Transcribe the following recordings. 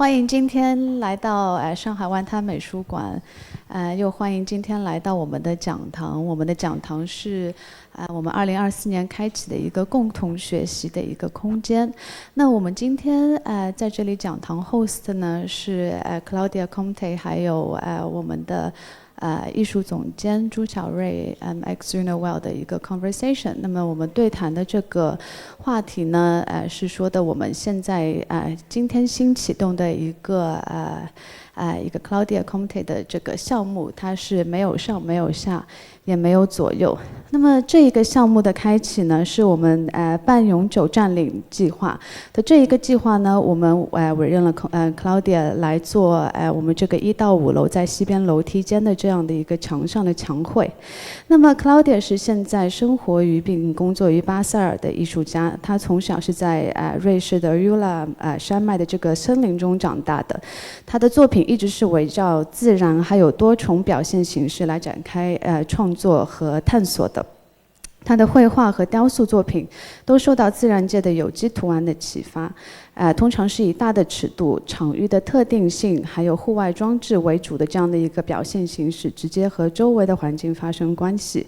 欢迎今天来到上海湾滩美术馆，又欢迎今天来到我们的讲堂。我们的讲堂是我们2024年开启的一个共同学习的一个空间。那我们今天在这里讲堂 host 呢是Claudia Comte， 还有我们的艺术总监朱小瑞inaugural 的一个 conversation。那么我们对谈的这个话题呢，是说的我们现在今天新启动的一个Claudia Comte 的这个项目，它是没有上没有下也没有左右。那么这一个项目的开启呢，是我们半永久占领计划的这一个计划呢，我们委任了Claudia 来做我们这个1到5楼在西边楼梯间的这样的一个墙上的墙绘。那么 Claudia 是现在生活于并工作于巴塞尔的艺术家，她从小是在瑞士的 Ula 山脉的这个森林中长大的，她的作品一直是围绕自然还有多重表现形式来展开创作和探索的。他的绘画和雕塑作品都受到自然界的有机图案的启发，通常是以大的尺度、场域的特定性，还有户外装置为主的这样的一个表现形式，直接和周围的环境发生关系。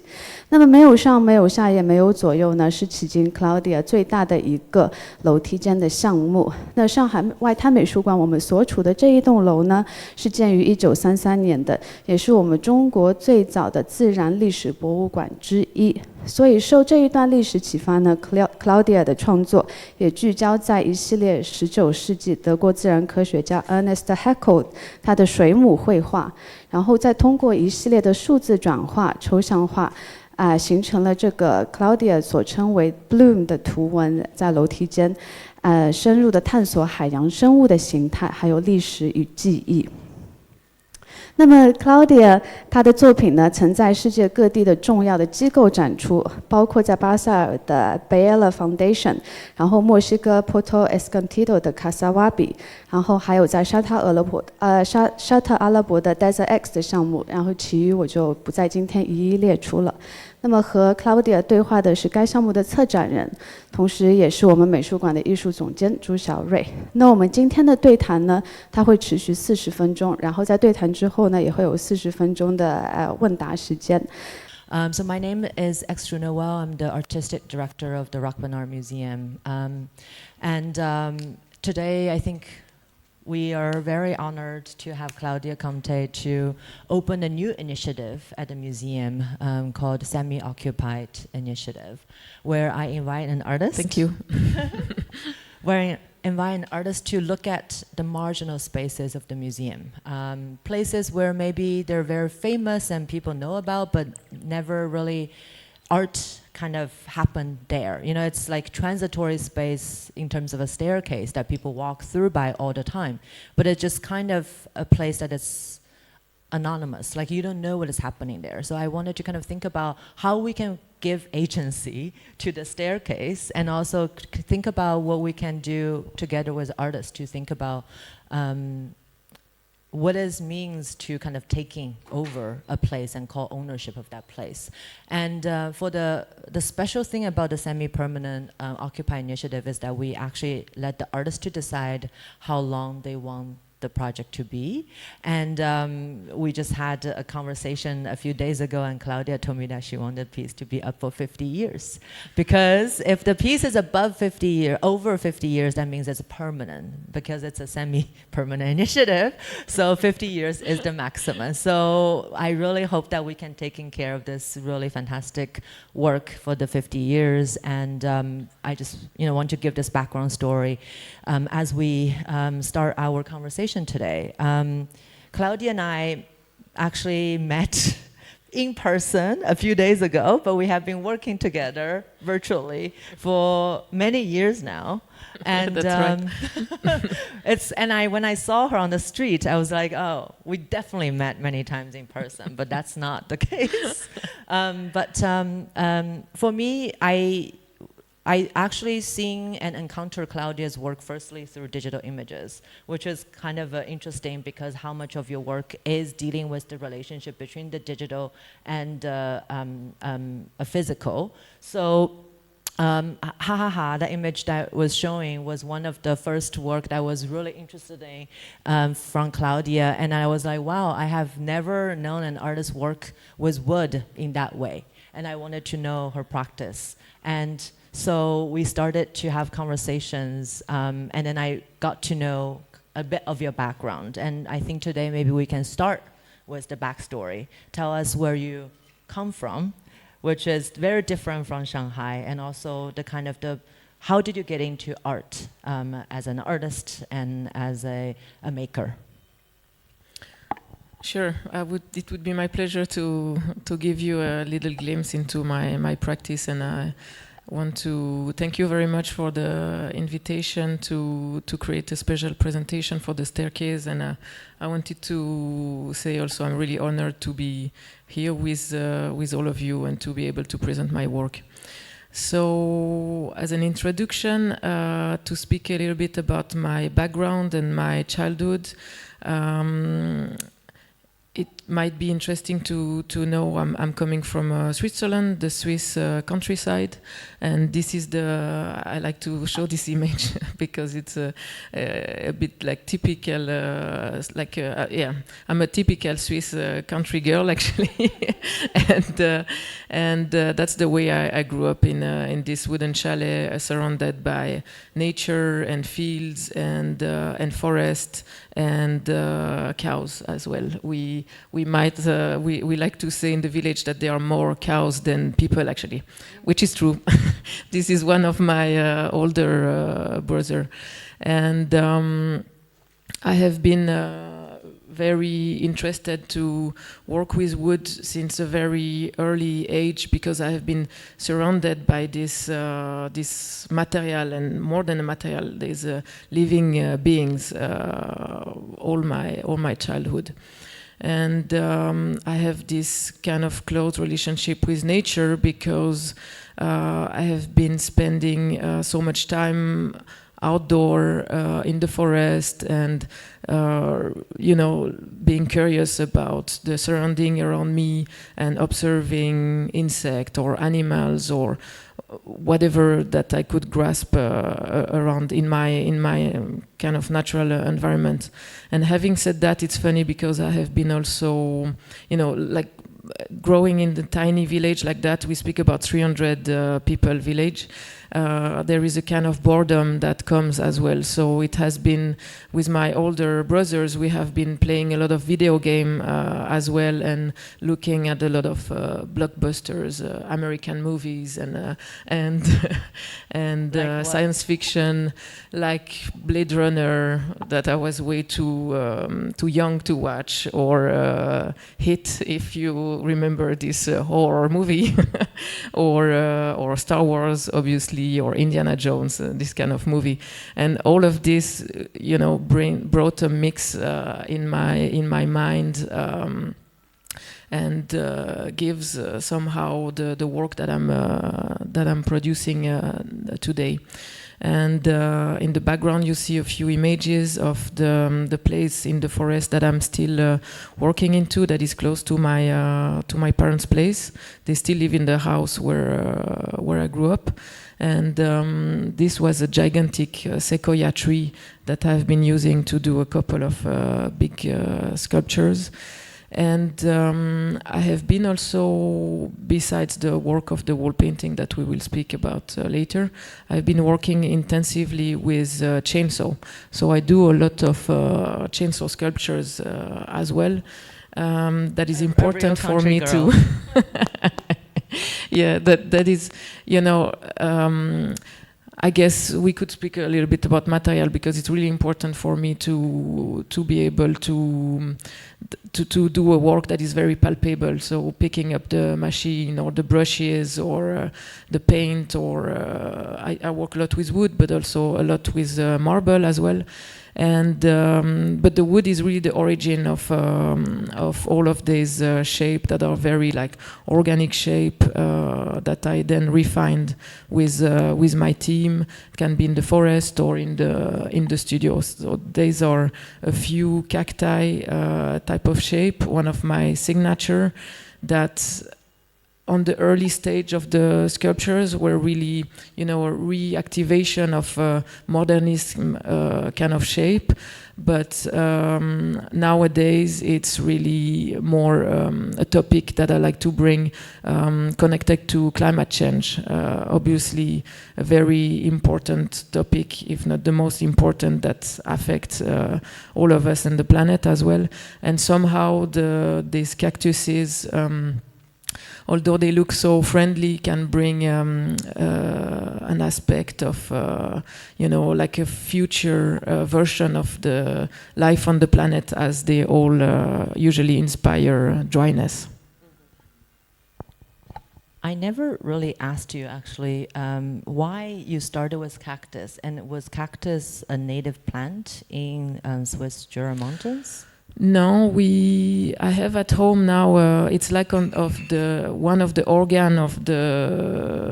那么没有上、没有下、也没有左右呢，是迄今 Claudia 最大的一个楼梯间的项目。那上海外滩美术馆我们所处的这一栋楼呢，是建于1933年的，也是我们中国最早的自然历史博物馆之一。所以受这一段历史启发呢 ，Claudia 的创作也聚焦在一系列19世纪德国自然科学家 Ernst Haeckel 他的水母绘画，然后再通过一系列的数字转化、抽象化，形成了这个 Claudia 所称为 Bloom 的图文，在楼梯间，深入的探索海洋生物的形态，还有历史与记忆。那么 Claudia 她的作品呢，曾在世界各地的重要的机构展出，包括在巴塞尔的 Baela Foundation， 然后墨西哥 Puerto Escondido 的 Casa Wabi， 然后还有在沙特阿拉伯的 Desert X 的项目，然后其余我就不在今天一一列出了。那么和 Claudia 对话的是该项目的策展人，同时也是我们美术馆的艺术总监朱小瑞。那我们今天的对谈呢，它会持续40分钟，然后在对谈之后呢，也会有40分钟的问答时间。So my name is Extra Noel. I'm the artistic director of the Rockbund Art Museum. Today I think we are very honored to have Claudia Comte to open a new initiative at the museum called Semi-Occupied Initiative, where I invite an artist. Thank you. Where I invite an artist to look at the marginal spaces of the museum. Places where maybe they're very famous and people know about, but never really art kind of happened there. You know, it's like transitory space in terms of a staircase that people walk through by all the time. But it's just kind of a place that is anonymous, like you don't know what is happening there. So I wanted to kind of think about how we can give agency to the staircase, and also think about what we can do together with artists to think about what it means to kind of taking over a place and call ownership of that place. And for the special thing about the semi-permanent Occupy initiative is that we actually let the artists to decide how long they want the project to be. And we just had a conversation a few days ago, and Claudia told me that she wanted the piece to be up for 50 years. Because if the piece is above 50 years, over 50 years, that means it's permanent, because it's a semi-permanent initiative. So 50 years is the maximum. So I really hope that we can take care of this really fantastic work for the 50 years. And I just want to give this background story as we start our conversation today. Claudia and I actually met in person a few days ago, but we have been working together virtually for many years now. And That's right. When I saw her on the street, I was like, oh, we definitely met many times in person, but that's not the case. For me, I actually seen and encounter Claudia's work firstly through digital images, which is kind of interesting because how much of your work is dealing with the relationship between the digital and a physical. So Ha ha ha, the image that was showing was one of the first work that I was really interested in from Claudia. And I was like, wow, I have never known an artist work with wood in that way. And I wanted to know her practice. And so we started to have conversations, and then I got to know a bit of your background. And I think today maybe we can start with the backstory. Tell us where you come from, which is very different from Shanghai, and also the kind of how did you get into art as an artist and as a maker? Sure, it would be my pleasure to give you a little glimpse into my practice, and I want to thank you very much for the invitation to create a special presentation for the staircase. And I wanted to say also I'm really honored to be here with all of you and to be able to present my work. So, as an introduction, to speak a little bit about my background and my childhood. It might be interesting to know I'm coming from Switzerland, the Swiss countryside, and this is I like to show this image because it's a bit like typical, I'm a typical Swiss country girl actually, and that's the way I grew up in this wooden chalet surrounded by nature and fields and forest and cows as well. We like to say in the village that there are more cows than people actually, which is true. This is one of my older brother, and I have been very interested to work with wood since a very early age because I have been surrounded by this material, and more than a material, there's living beings all my childhood. And I have this kind of close relationship with nature because I have been spending so much time outdoor in the forest and being curious about the surrounding around me and observing insects or animals or whatever that I could grasp around in my kind of natural environment. And having said that, it's funny because I have been also, like growing in the tiny village like that. We speak about 300 people village. There is a kind of boredom that comes as well. So it has been with my older brothers, we have been playing a lot of video game as well and looking at a lot of blockbusters, American movies and like science fiction, like Blade Runner that I was way too young to watch, or Hit, if you remember this horror movie, or Star Wars, obviously, or Indiana Jones, this kind of movie. And all of this, brought a mix in my mind and gives somehow the work that I'm producing today. And in the background, you see a few images of the place in the forest that I'm still working into. That is close to my parents' place. They still live in the house where I grew up. And this was a gigantic sequoia tree that I've been using to do a couple of big sculptures. And I have been also, besides the work of the wall painting that we will speak about later, I've been working intensively with chainsaw. So I do a lot of chainsaw sculptures as well. That is important for me to... Yeah, that is, I guess we could speak a little bit about material because it's really important for me to be able to do a work that is very palpable. So picking up the machine or the brushes or the paint, or I work a lot with wood, but also a lot with marble as well. And but the wood is really the origin of all of these shapes that are very like organic shape that I then refined with my team. It can be in the forest or in the studio. So these are a few cacti type of shape. One of my signature that on the early stage of the sculptures were really, a reactivation of modernism kind of shape. But nowadays it's really more a topic that I like to bring connected to climate change. Obviously a very important topic, if not the most important, that affects all of us and the planet as well. And somehow these cactuses, although they look so friendly, can bring an aspect of, like a future version of the life on the planet, as they all usually inspire dryness. I never really asked you actually why you started with cactus, and was cactus a native plant in Swiss Jura Mountains? No, I have at home now. It's like one of the organ of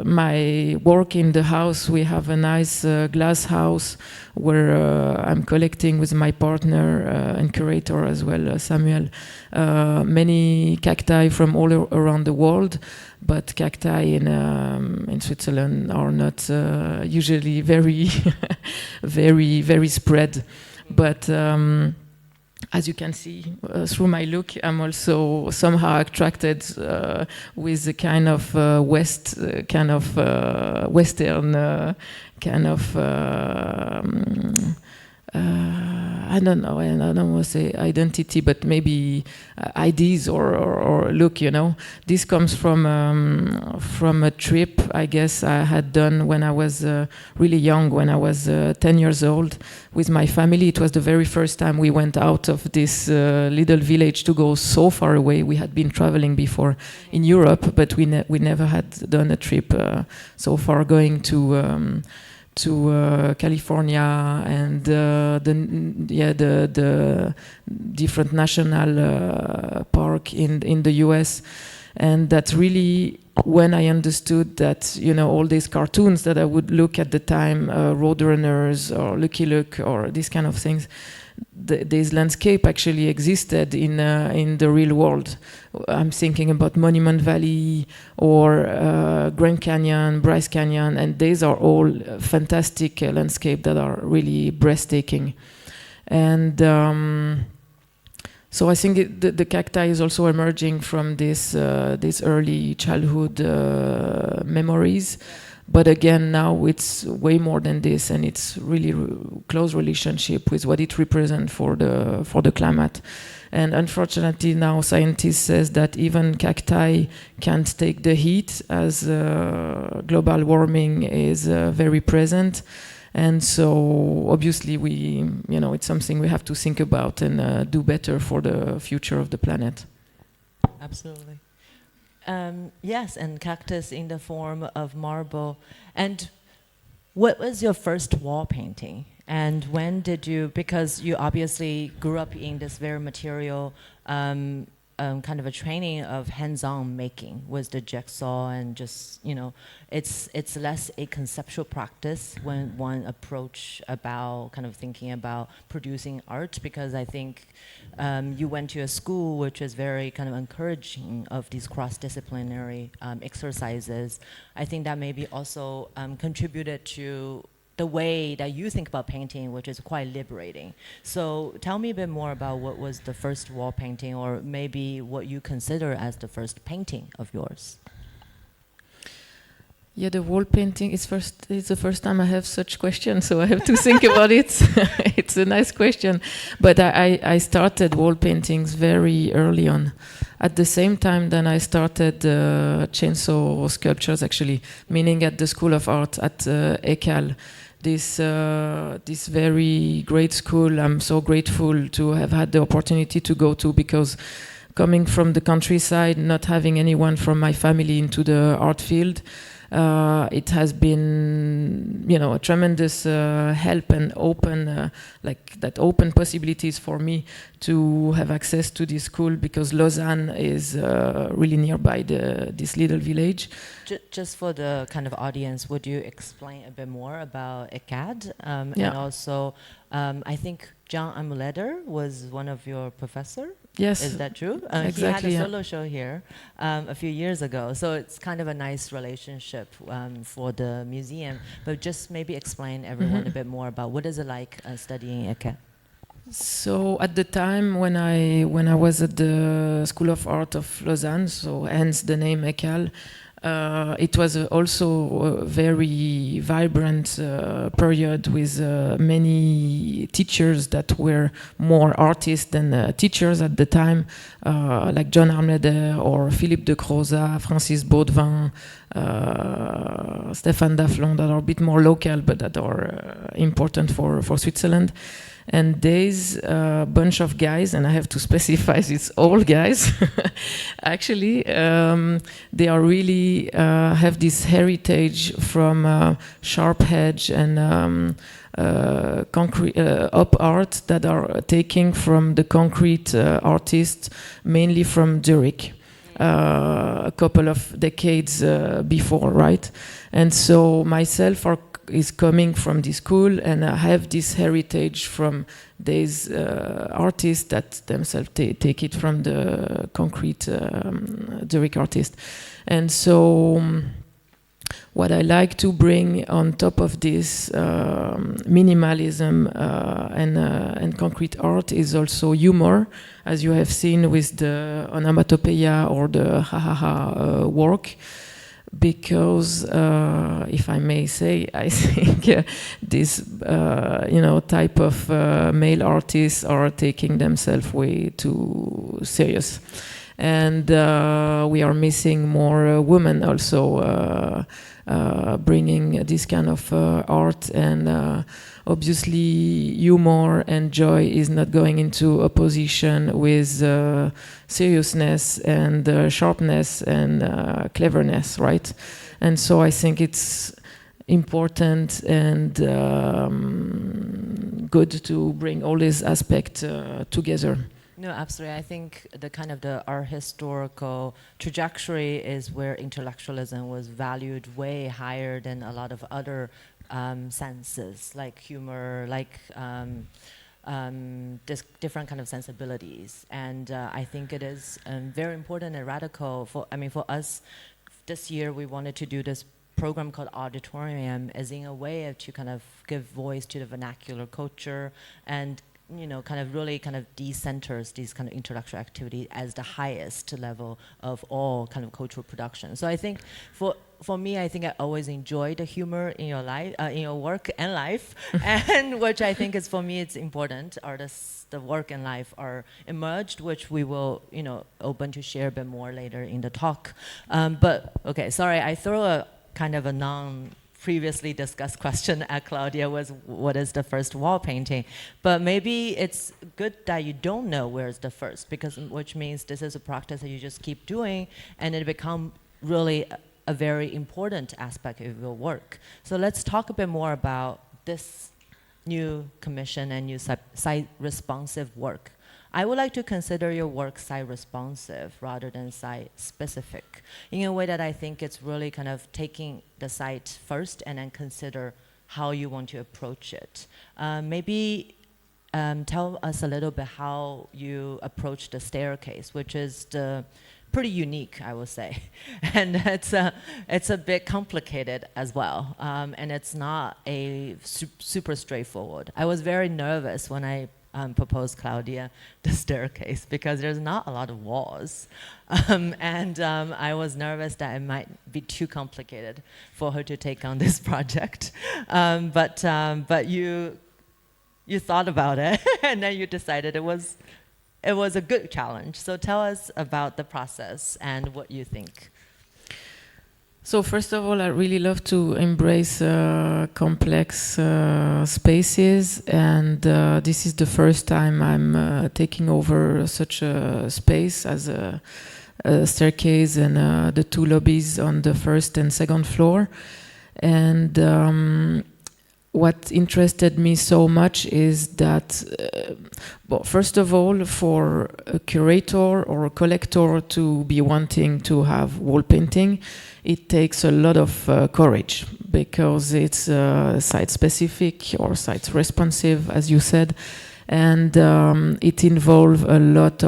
my work in the house. We have a nice glass house where I'm collecting with my partner and curator as well, Samuel, many cacti from all around the world. But cacti in Switzerland are not usually very, very, very spread. But as you can see through my look, I'm also somehow attracted with the kind of Western kind of I don't know. I don't want to say identity, but maybe ideas or look. This comes from a trip I guess I had done when I was really young, when I was 10 years old, with my family. It was the very first time we went out of this little village to go so far away. We had been traveling before in Europe, but we never had done a trip so far, going to California and the different national park in the US. And that's really when I understood that, all these cartoons that I would look at the time, Roadrunners or Lucky Luke or these kind of things, this landscape actually existed in the real world. I'm thinking about Monument Valley or Grand Canyon, Bryce Canyon, and these are all fantastic landscapes that are really breathtaking. And so I think the cacti is also emerging from this early childhood memories. But again, now it's way more than this, and it's really close relationship with what it represents for the climate. And unfortunately, now scientists says that even cacti can't take the heat, as global warming is very present. And so obviously it's something we have to think about and do better for the future of the planet. Absolutely. Yes, and cactus in the form of marble. And what was your first wall painting? And when did you, because you obviously grew up in this very material kind of a training of hands-on making with the jigsaw, and just, it's less a conceptual practice when one approach about kind of thinking about producing art, because I think you went to a school which is very kind of encouraging of these cross-disciplinary exercises. I think that maybe also contributed to the way that you think about painting, which is quite liberating. So tell me a bit more about what was the first wall painting, or maybe what you consider as the first painting of yours. Yeah, the wall painting it's the first time I have such questions, so I have to think about it. It's a nice question. But I started wall paintings very early on. At the same time, then I started chainsaw sculptures, actually, meaning at the School of Art at ECAL. This very great school. I'm so grateful to have had the opportunity to go to, because coming from the countryside, not having anyone from my family into the art field, it has been, a tremendous help and open possibilities for me to have access to this school, because Lausanne is really nearby this little village. Just for the kind of audience, would you explain a bit more about ECAD? Yeah. And also, I think John Amuleder was one of your professor. Yes. Is that true? Exactly. He had a solo show here a few years ago, so it's kind of a nice relationship for the museum. But just maybe explain everyone a bit more about what is it like studying Eke. So at the time when I was at the School of Art of Lausanne, so hence the name ECAL, it was also a very vibrant period with many teachers that were more artists than teachers at the time, like John Armleder or Philippe de Croza, Francis Baudevin, Stéphane Daflon, that are a bit more local but that are important for Switzerland. And there's a bunch of guys, and I have to specify it's all guys. Actually, they are really have this heritage from sharp edge and concrete op art that are taking from the concrete artists, mainly from Zurich. A couple of decades before, right? And so myself is coming from this school, and I have this heritage from these artists that themselves take it from the concrete Zurich artist. And so what I like to bring on top of this minimalism and concrete art is also humor, as you have seen with the onomatopoeia or the ha-ha-ha work. Because, if I may say, I think this, type of male artists are taking themselves way too serious, and we are missing more women also bringing this kind of art, and obviously humor and joy is not going into opposition with seriousness and sharpness and cleverness, right? And so I think it's important and good to bring all these aspects together. No, absolutely. I think our historical trajectory is where intellectualism was valued way higher than a lot of other senses, like humor, like different kind of sensibilities. And I think it is very important and radical for us. This year we wanted to do this program called Auditorium as in a way to kind of give voice to the vernacular culture and really decenters these kind of intellectual activity as the highest level of all kind of cultural production. So I think for me, I think I always enjoy the humor in your life, in your work and life, and which I think is, for me, it's important. Artists, the work and life are emerged, which we will, open to share a bit more later in the talk. But okay, sorry, I throw a kind of a previously discussed question at Claudia was, what is the first wall painting? But maybe it's good that you don't know where's the first, which means this is a practice that you just keep doing, and it become really a very important aspect of your work. So let's talk a bit more about this new commission and new site responsive work. I would like to consider your work site responsive rather than site specific, in a way that I think it's really kind of taking the site first and then consider how you want to approach it. Maybe tell us a little bit how you approach the staircase, which is pretty unique, I would say. And it's a bit complicated as well. And it's not a super straightforward. I was very nervous when I proposed Claudia the staircase because there's not a lot of walls. And I was nervous that it might be too complicated for her to take on this project. But you thought about it and then you decided it was a good challenge. So tell us about the process and what you think. So first of all, I really love to embrace complex spaces, and this is the first time I'm taking over such a space as a staircase and the two lobbies on the first and second floor. And what interested me so much is that, first of all, for a curator or a collector to be wanting to have wall painting, it takes a lot of courage because it's site-specific or site-responsive, as you said. and it involved a lot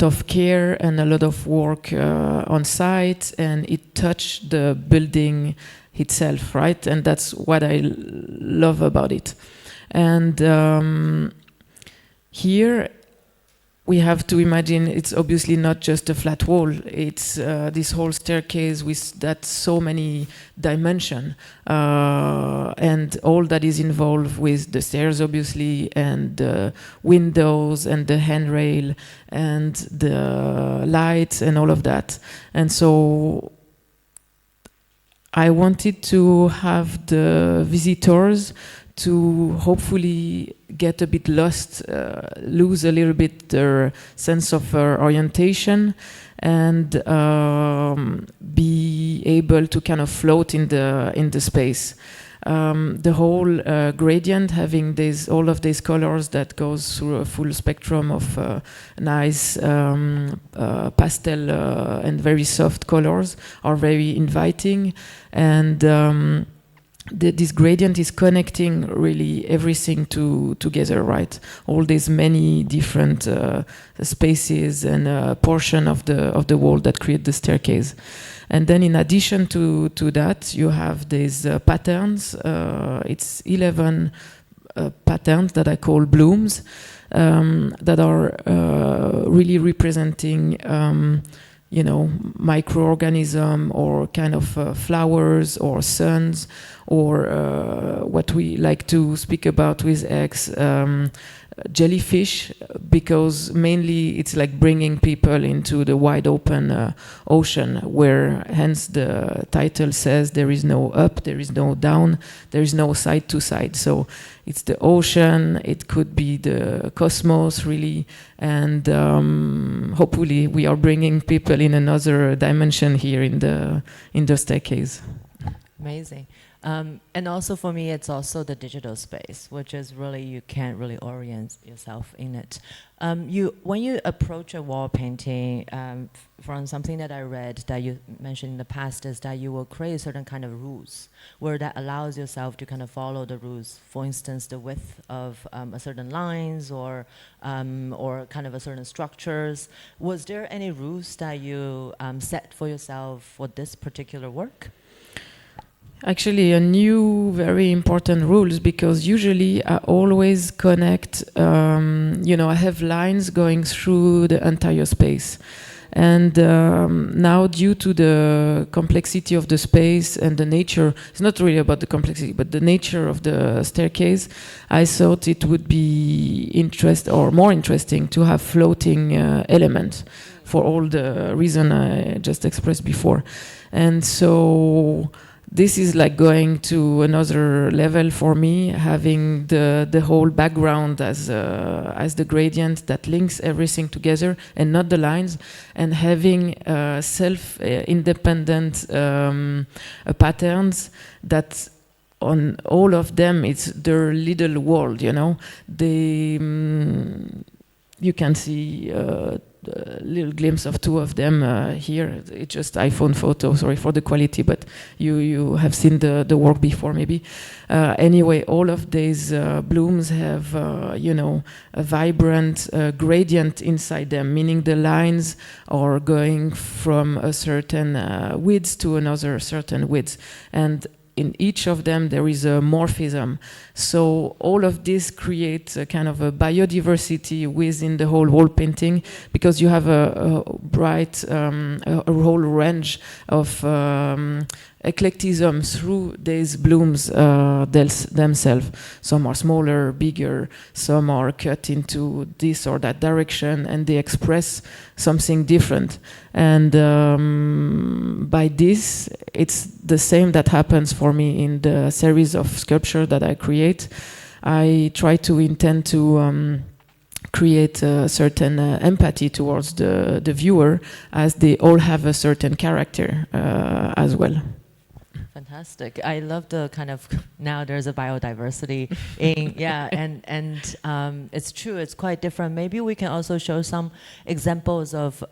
of care and a lot of work on site, and it touched the building itself, right? And that's what I love about it. And here we have to imagine it's obviously not just a flat wall. It's this whole staircase with that so many dimension, and all that is involved with the stairs, obviously, and the windows and the handrail and the lights and all of that. And so I wanted to have the visitors to hopefully get a bit lost, lose a little bit their sense of orientation, and be able to kind of float in the space. The whole gradient, having all of these colors that goes through a full spectrum of nice pastel and very soft colors, are very inviting, and this gradient is connecting really everything together, right? All these many different spaces and portion of the wall that create the staircase. And then in addition to that, you have these patterns. It's 11 patterns that I call blooms, that are really representing microorganism, or kind of flowers or suns, or what we like to speak about with X, jellyfish, because mainly it's like bringing people into the wide open ocean, where hence the title says there is no up, there is no down, there is no side to side. So it's the ocean, it could be the cosmos really, and hopefully we are bringing people in another dimension here in the staircase. Amazing. And also for me, it's also the digital space, which is really, you can't really orient yourself in it. When you approach a wall painting, from something that I read that you mentioned in the past, is that you will create certain kind of rules where that allows yourself to kind of follow the rules. For instance, the width of a certain lines, or kind of a certain structures. Was there any rules that you set for yourself for this particular work? Actually, a new, very important rules, because usually I always connect, I have lines going through the entire space. And now, due to the complexity of the space and the nature, it's not really about the complexity, but the nature of the staircase, I thought it would be more interesting to have floating elements, for all the reason I just expressed before. And so this is like going to another level for me, having the whole background as the gradient that links everything together, and not the lines, and having self-independent patterns that on all of them it's their little world, They you can see a little glimpse of two of them here. It's just iPhone photo, sorry for the quality, but you have seen the work before maybe. Anyway, all of these blooms have a vibrant gradient inside them, meaning the lines are going from a certain width to another certain width, and in each of them there is a morphism. So all of this creates a kind of a biodiversity within the whole wall painting, because you have a bright, a whole range of eclecticism through these blooms themselves. Some are smaller, bigger, some are cut into this or that direction, and they express something different. And by this, it's the same that happens for me in the series of sculpture that I create. I try to intend to create a certain empathy towards the viewer, as they all have a certain character as well. Fantastic. I love the kind of, now there's a biodiversity in, and it's true, it's quite different. Maybe we can also show some examples of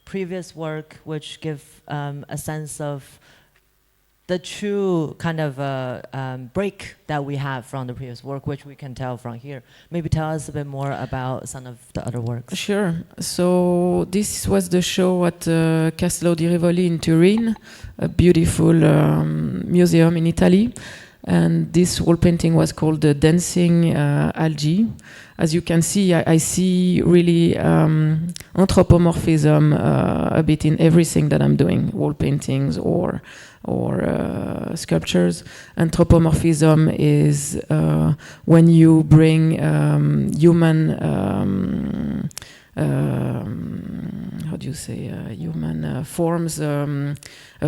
previous work which give a sense of the true kind of break that we have from the previous work, which we can tell from here. Maybe tell us a bit more about some of the other works. Sure. So this was the show at Castello di Rivoli in Turin, a beautiful museum in Italy. And this wall painting was called the Dancing Algae. As you can see, I see really anthropomorphism a bit in everything that I'm doing, wall paintings or sculptures. Anthropomorphism is when you bring human, how do you say, human forms,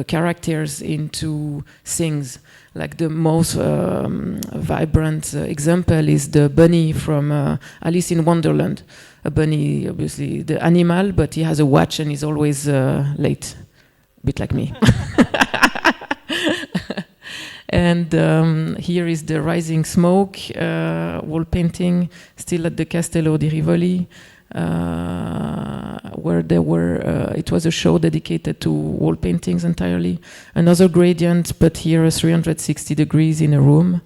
characters into things. Like the most vibrant example is the bunny from Alice in Wonderland. A bunny, obviously the animal, but he has a watch and he's always late, a bit like me. And here is the Rising Smoke wall painting, still at the Castello di Rivoli, where there were, it was a show dedicated to wall paintings entirely. Another gradient, but here 360 degrees in a room.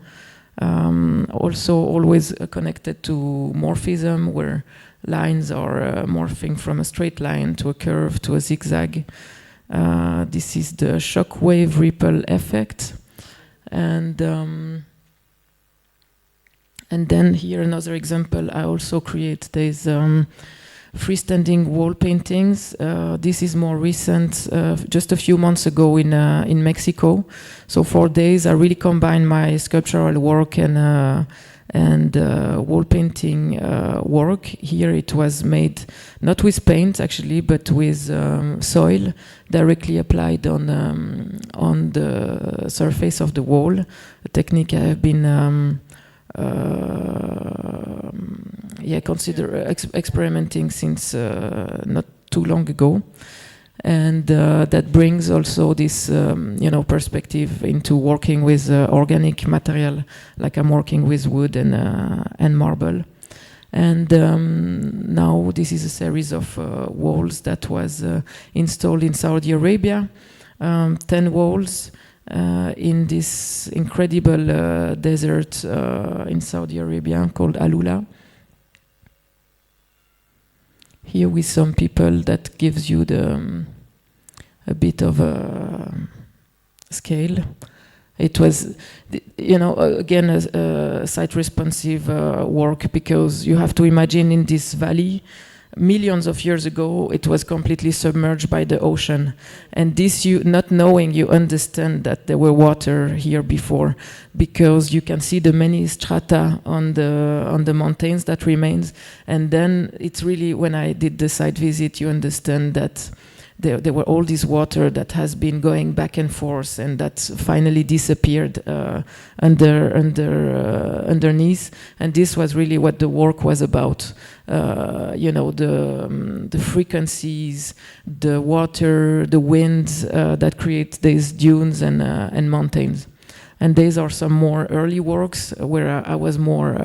Also always connected to morphism, where lines are morphing from a straight line to a curve to a zigzag. This is the shockwave ripple effect. And then here another example I also create. There's freestanding wall paintings. This is more recent, just a few months ago in Mexico. So 4 days I really combine my sculptural work and wall painting work. Here it was made not with paint actually, but with soil directly applied on the surface of the wall. A technique I have been experimenting since not too long ago. And that brings also this, perspective into working with organic material, like I'm working with wood and marble. And now this is a series of walls that was installed in Saudi Arabia, 10 walls in this incredible desert in Saudi Arabia called Alula. Here with some people that gives you a bit of a scale. It was, again, a site-responsive work, because you have to imagine in this valley, millions of years ago, it was completely submerged by the ocean. And this, you not knowing, you understand that there were water here before, because you can see the many strata on the mountains that remains. And then it's really, when I did the site visit, you understand that there were all this water that has been going back and forth, and that finally disappeared underneath. And this was really what the work was about. The frequencies, the water, the winds that create these dunes and mountains. And these are some more early works where I was more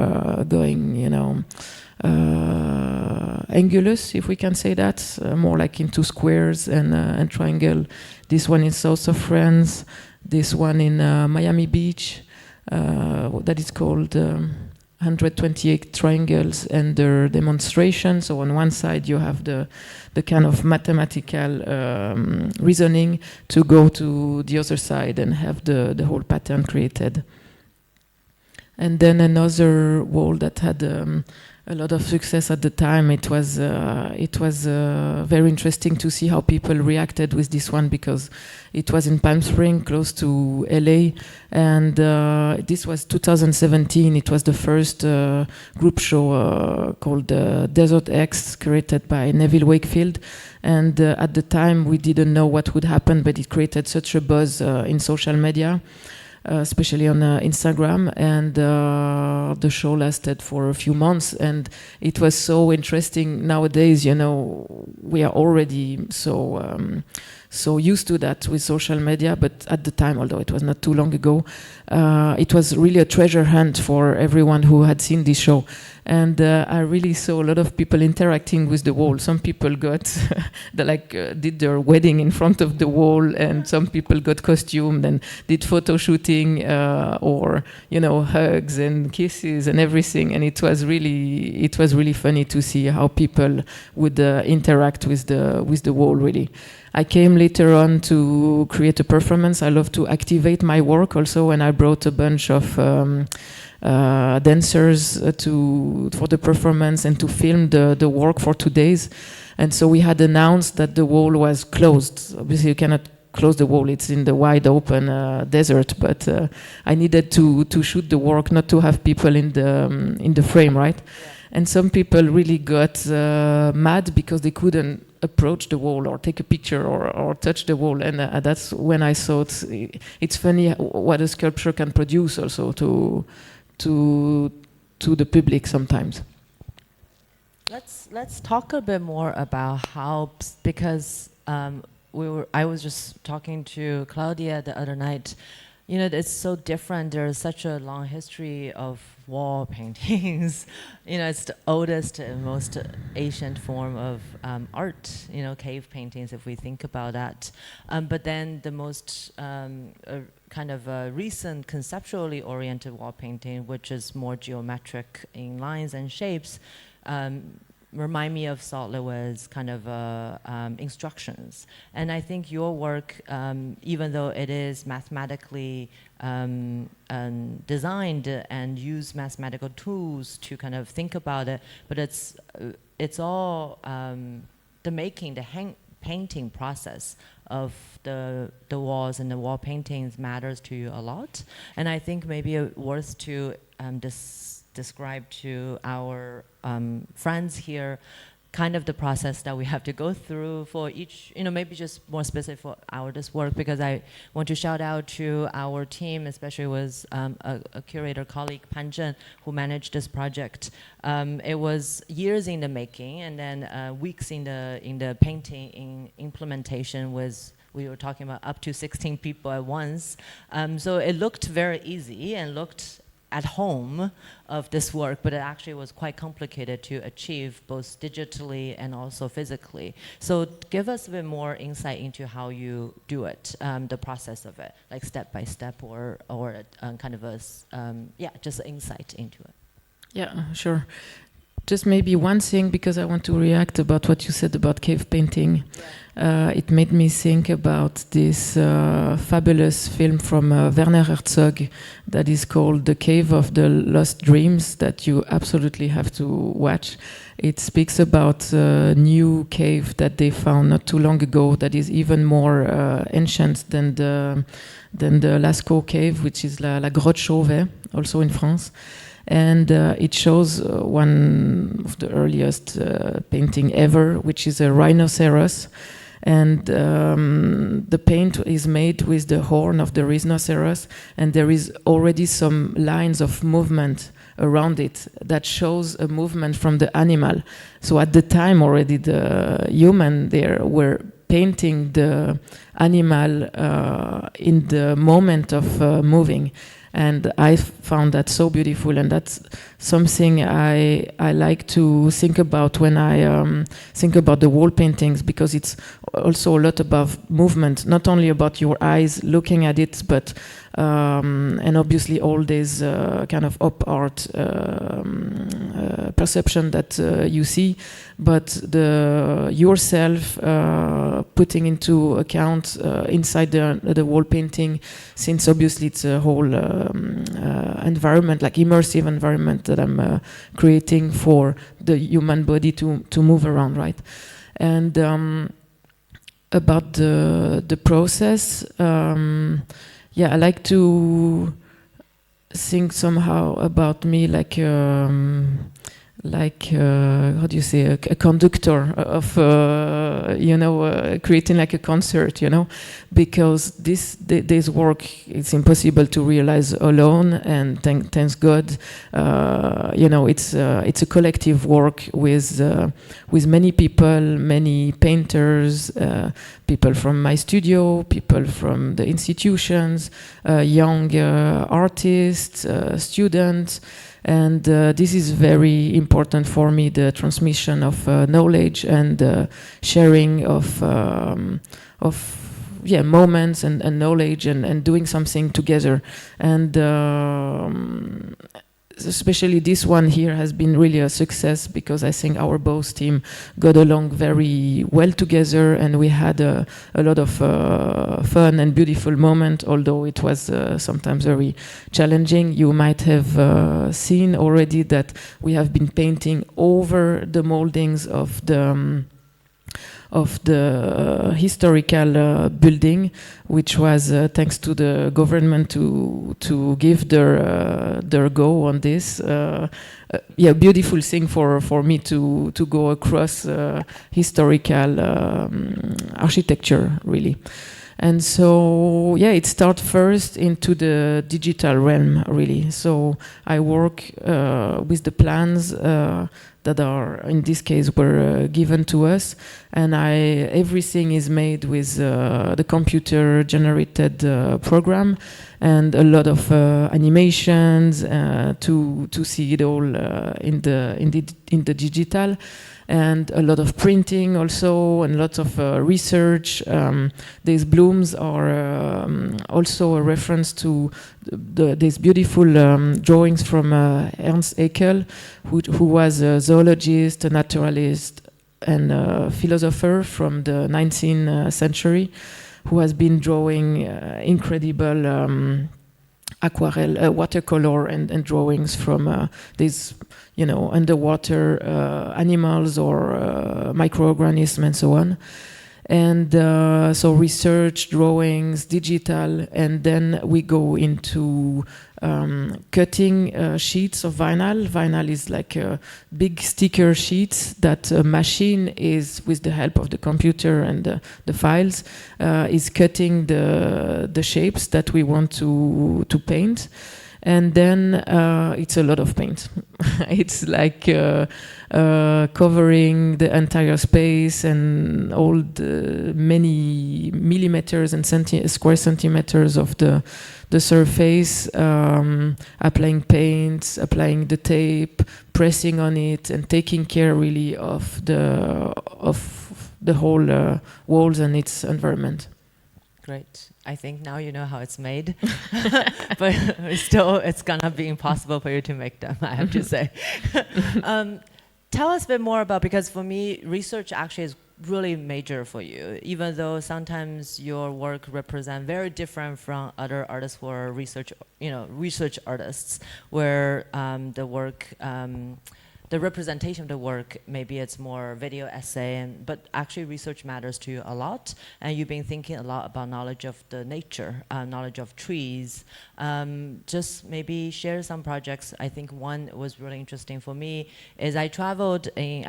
going, angulous, if we can say that, more like into squares and triangle. This one in south of France, this one in Miami Beach, that is called 128 triangles and their demonstration. So on one side you have the kind of mathematical reasoning to go to the other side and have the whole pattern created. And then another wall that had a lot of success at the time. It was very interesting to see how people reacted with this one, because it was in Palm Springs, close to LA, and this was 2017. It was the first group show called Desert X, curated by Neville Wakefield. And at the time, we didn't know what would happen, but it created such a buzz in social media. especially on Instagram, and the show lasted for a few months, and it was so interesting. Nowadays, we are already so used to that with social media, but at the time, although it was not too long ago, it was really a treasure hunt for everyone who had seen this show. And I really saw a lot of people interacting with the wall. Some people got, did their wedding in front of the wall, and some people got costumed and did photo shooting, or hugs and kisses and everything. And it was really funny to see how people would interact with the wall. Really, I came later on to create a performance. I love to activate my work also, and I brought a bunch of dancers for the performance and to film the work for 2 days. And so we had announced that the wall was closed. Obviously, you cannot close the wall; it's in the wide open desert. But I needed to shoot the work, not to have people in the frame, right? Yeah. And some people really got mad because they couldn't approach the wall or take a picture or touch the wall. And that's when I thought it's funny what a sculpture can produce also to the public sometimes. Let's talk a bit more about how, because I was just talking to Claudia the other night. It's so different. There's such a long history of wall paintings. It's the oldest and most ancient form of art. Cave paintings, if we think about that. But then the most kind of recent conceptually oriented wall painting, which is more geometric in lines and shapes, remind me of Salt Lewis kind of instructions. And I think your work, even though it is mathematically designed and use mathematical tools to kind of think about it, but it's all the painting process of the walls and the wall paintings matters to you a lot. And I think maybe worth to describe to our friends here kind of the process that we have to go through for each, maybe just more specific for this work, because I want to shout out to our team, especially with a curator colleague, Pan Zhen, who managed this project. It was years in the making, and then weeks in the painting in implementation. We were talking about up to 16 people at once. So it looked very easy and looked at home of this work, but it actually was quite complicated to achieve both digitally and also physically. So give us a bit more insight into how you do it, the process of it, like step by step, or kind of just insight into it. Yeah, sure. Just maybe one thing, because I want to react about what you said about cave painting. Yeah. It made me think about this fabulous film from Werner Herzog that is called The Cave of the Lost Dreams, that you absolutely have to watch. It speaks about a new cave that they found not too long ago that is even more ancient than the Lascaux cave, which is la Grotte Chauvet, also in France. And it shows one of the earliest painting ever, which is a rhinoceros. And the paint is made with the horn of the rhinoceros, and there is already some lines of movement around it that shows a movement from the animal. So at the time already the human there were painting the animal in the moment of moving. And I found that so beautiful, and that's something I like to think about when I think about the wall paintings, because it's also a lot about movement, not only about your eyes looking at it, but and obviously all this kind of op art perception that you see, but yourself putting into account inside the wall painting, since obviously it's a whole environment, like immersive environment that I'm creating for the human body to move around, right? And about the process, I like to think somehow about me like like how do you say, a conductor of creating like a concert, because this work, it's impossible to realize alone, and thanks God, it's a collective work with many people, many painters, people from my studio, people from the institutions, young artists, students. And this is very important for me, the transmission of knowledge and sharing of moments and knowledge and doing something together. And especially this one here has been really a success, because I think our both team got along very well together, and we had a lot of fun and beautiful moment, although it was sometimes very challenging. You might have seen already that we have been painting over the moldings of the historical building, which was thanks to the government to give their go on this. Beautiful thing for me to go across historical architecture, really. And so, it starts first into the digital realm, really. So I work with the plans that are, in this case, were given to us, and everything is made with the computer-generated program, and a lot of animations to see it all in the digital. And a lot of printing also, and lots of research. These blooms are also a reference to these beautiful drawings from Ernst Haeckel, who was a zoologist, a naturalist, and a philosopher from the 19th century, who has been drawing incredible aquarelle, watercolor and drawings from these underwater animals or microorganisms and so on. And so research, drawings, digital, and then we go into cutting sheets of vinyl. Vinyl is like a big sticker sheets that a machine is, with the help of the computer and the files, is cutting the shapes that we want to paint. And then it's a lot of paint. It's like covering the entire space and all the many millimeters and square centimeters of the surface, applying paints, applying the tape, pressing on it, and taking care really of the whole walls and its environment. Great. I think now you know how it's made, but still it's gonna be impossible for you to make them, I have to say. Tell us a bit more about, because for me, research actually is really major for you, even though sometimes your work represent very different from other artists who are research artists, where the work, the representation of the work, maybe it's more video essay, but actually research matters to you a lot, and you've been thinking a lot about knowledge of the nature, knowledge of trees. Just maybe share some projects. I think one was really interesting for me is I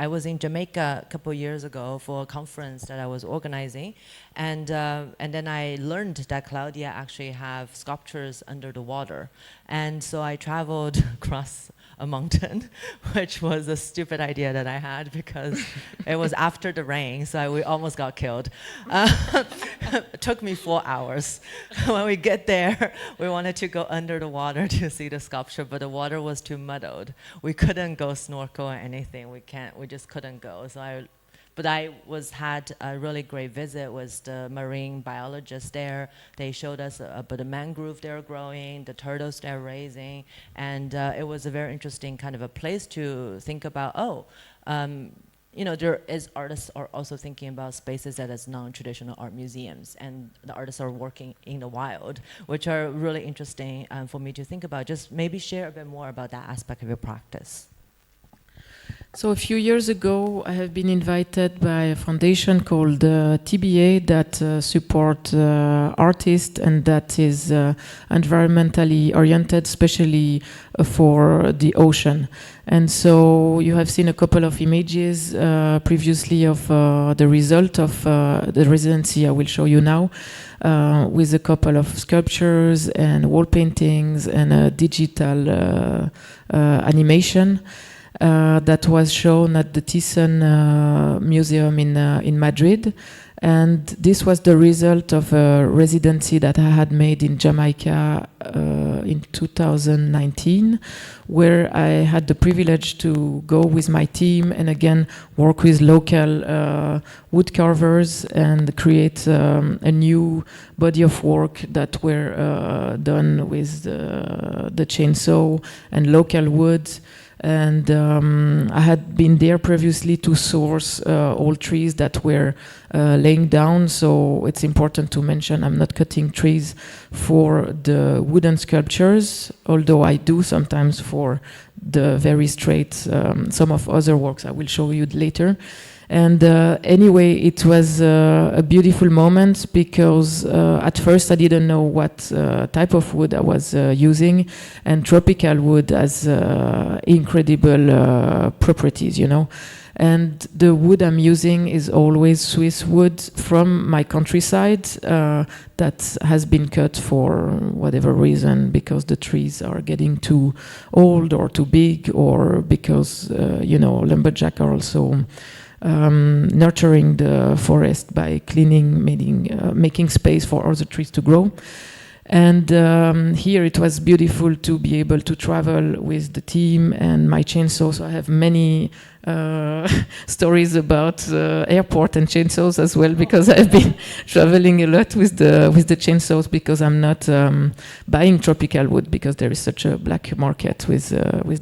was in Jamaica a couple of years ago for a conference that I was organizing, and then I learned that Claudia actually have sculptures under the water, and so I traveled across a mountain, which was a stupid idea that I had because it was after the rain, so we almost got killed. It took me 4 hours. When we get there, we wanted to go under the water to see the sculpture, but the water was too muddled. We couldn't go snorkel or anything. We just couldn't go. So I had a really great visit with the marine biologists there. They showed us about the mangrove they're growing, the turtles they're raising, and it was a very interesting kind of a place to think about, there is artists are also thinking about spaces that is non-traditional art museums, and the artists are working in the wild, which are really interesting for me to think about. Just maybe share a bit more about that aspect of your practice. So a few years ago, I have been invited by a foundation called TBA that support artists and that is environmentally oriented, especially for the ocean. And so you have seen a couple of images previously of the result of the residency I will show you now, with a couple of sculptures and wall paintings and a digital animation. That was shown at the Thyssen Museum in Madrid. And this was the result of a residency that I had made in Jamaica in 2019, where I had the privilege to go with my team and again work with local wood carvers and create a new body of work that were done with the chainsaw and local wood. And I had been there previously to source all trees that were laying down, so it's important to mention I'm not cutting trees for the wooden sculptures, although I do sometimes for the very straight, some of other works I will show you later. And anyway, it was a beautiful moment because at first I didn't know what type of wood I was using, and tropical wood has incredible properties, you know. And the wood I'm using is always Swiss wood from my countryside that has been cut for whatever reason, because the trees are getting too old or too big, or because, you know, lumberjack are also nurturing the forest by cleaning, making space for other trees to grow. And here it was beautiful to be able to travel with the team and my chainsaw. So I have many stories about airport and chainsaws as well, because I've been traveling a lot with the chainsaws, because I'm not buying tropical wood because there is such a black market with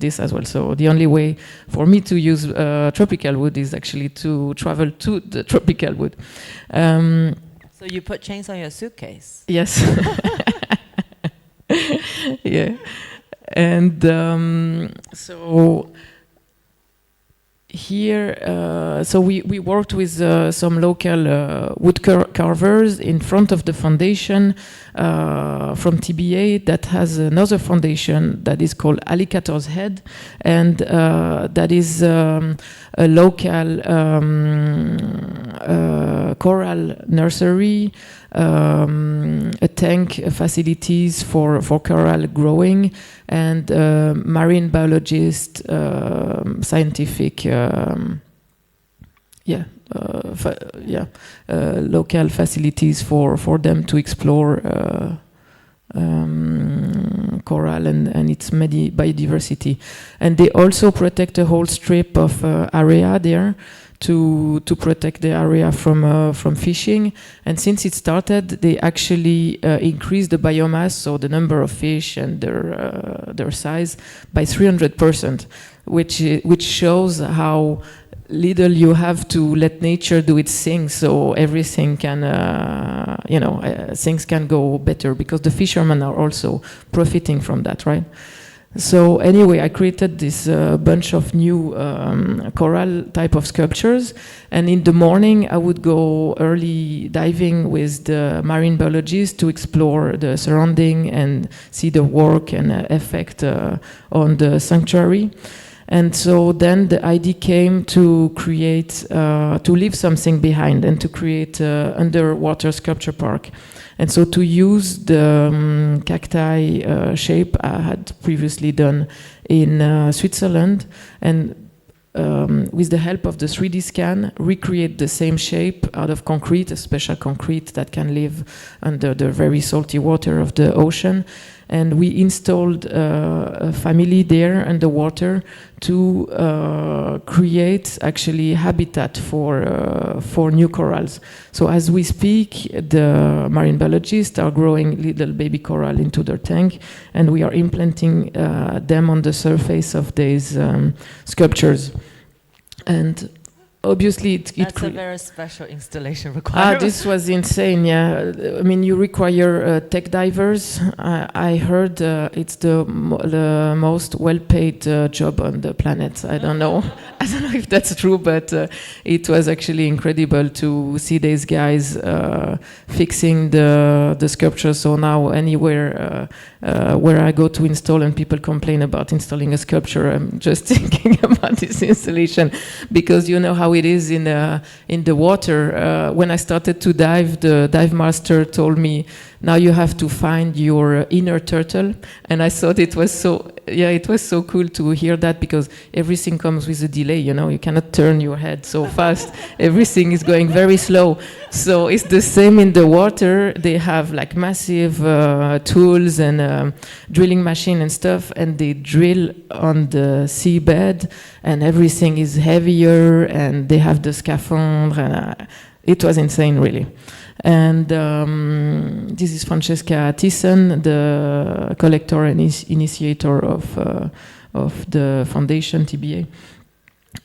this as well. So the only way for me to use tropical wood is actually to travel to the tropical wood. So you put chains on your suitcase? Yes. Yeah. And so here, so we worked with some local wood carvers in front of the foundation from TBA that has another foundation that is called Alligator's Head, and that is a local coral nursery, a tank facilities for coral growing, and marine biologist, scientific, local facilities for them to explore coral and its biodiversity. And they also protect a whole strip of area there to protect the area from fishing. And since it started, they actually increased the biomass, so the number of fish and their size, by 300%, which shows how little you have to let nature do its thing, so everything can, things can go better, because the fishermen are also profiting from that, right? So anyway, I created this bunch of new coral type of sculptures, and in the morning I would go early diving with the marine biologist to explore the surrounding and see the work and effect on the sanctuary. And so then the idea came to create, to leave something behind and to create an underwater sculpture park. And so to use the cacti shape I had previously done in Switzerland, and with the help of the 3D scan, recreate the same shape out of concrete, a special concrete that can live under the very salty water of the ocean. And we installed a family there underwater to create actually habitat for new corals. So as we speak, the marine biologists are growing little baby coral into their tank, and we are implanting them on the surface of these sculptures. And obviously That's a very special installation requirement. this was insane. Yeah, I mean, you require tech divers. I heard it's the most well-paid job on the planet. I don't know. I don't know if that's true, but it was actually incredible to see these guys fixing the sculpture. So now anywhere where I go to install and people complain about installing a sculpture, I'm just thinking about this installation, because you know how it is in the water. When I started to dive, the dive master told me, now you have to find your inner turtle. And I thought it was so cool to hear that, because everything comes with a delay, you know, you cannot turn your head so fast. Everything is going very slow. So it's the same in the water. They have like massive tools and drilling machine and stuff, and they drill on the seabed, and everything is heavier, and they have the scaphandre, and it was insane, really. And this is Francesca Thyssen, the collector and initiator of the foundation TBA.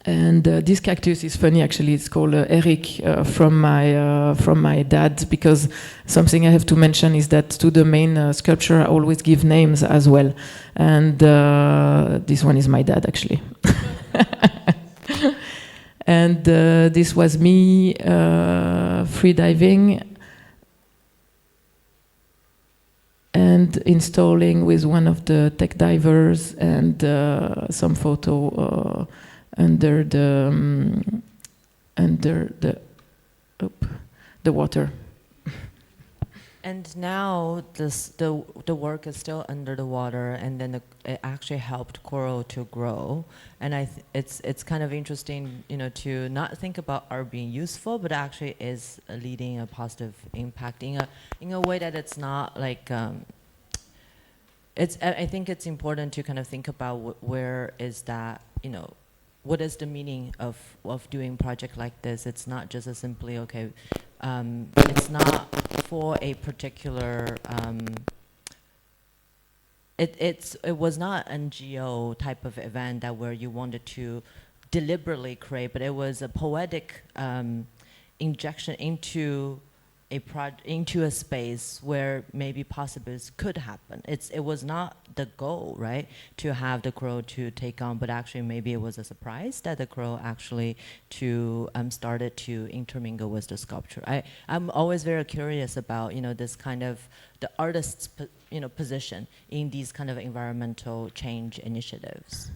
And this cactus is funny, actually. It's called Eric from my dad, because something I have to mention is that to the main sculpture I always give names as well. And this one is my dad, actually. And this was me free diving and installing with one of the tech divers, and some photo under the water. And now the work is still under the water, and then it actually helped coral to grow. And it's kind of interesting, you know, to not think about art being useful, but actually is leading a positive impact in a way that it's not like. I think it's important to kind of think about where is that, you know, what is the meaning of doing a project like this? It's not just a simply, okay, it's not for a particular, it was not an NGO type of event that where you wanted to deliberately create, but it was a poetic injection into a space where maybe possibilities could happen. It was not the goal, right, to have the crow to take on, but actually maybe it was a surprise that the crow actually started to intermingle with the sculpture. I'm always very curious about, you know, this kind of the artist's position in these kind of environmental change initiatives.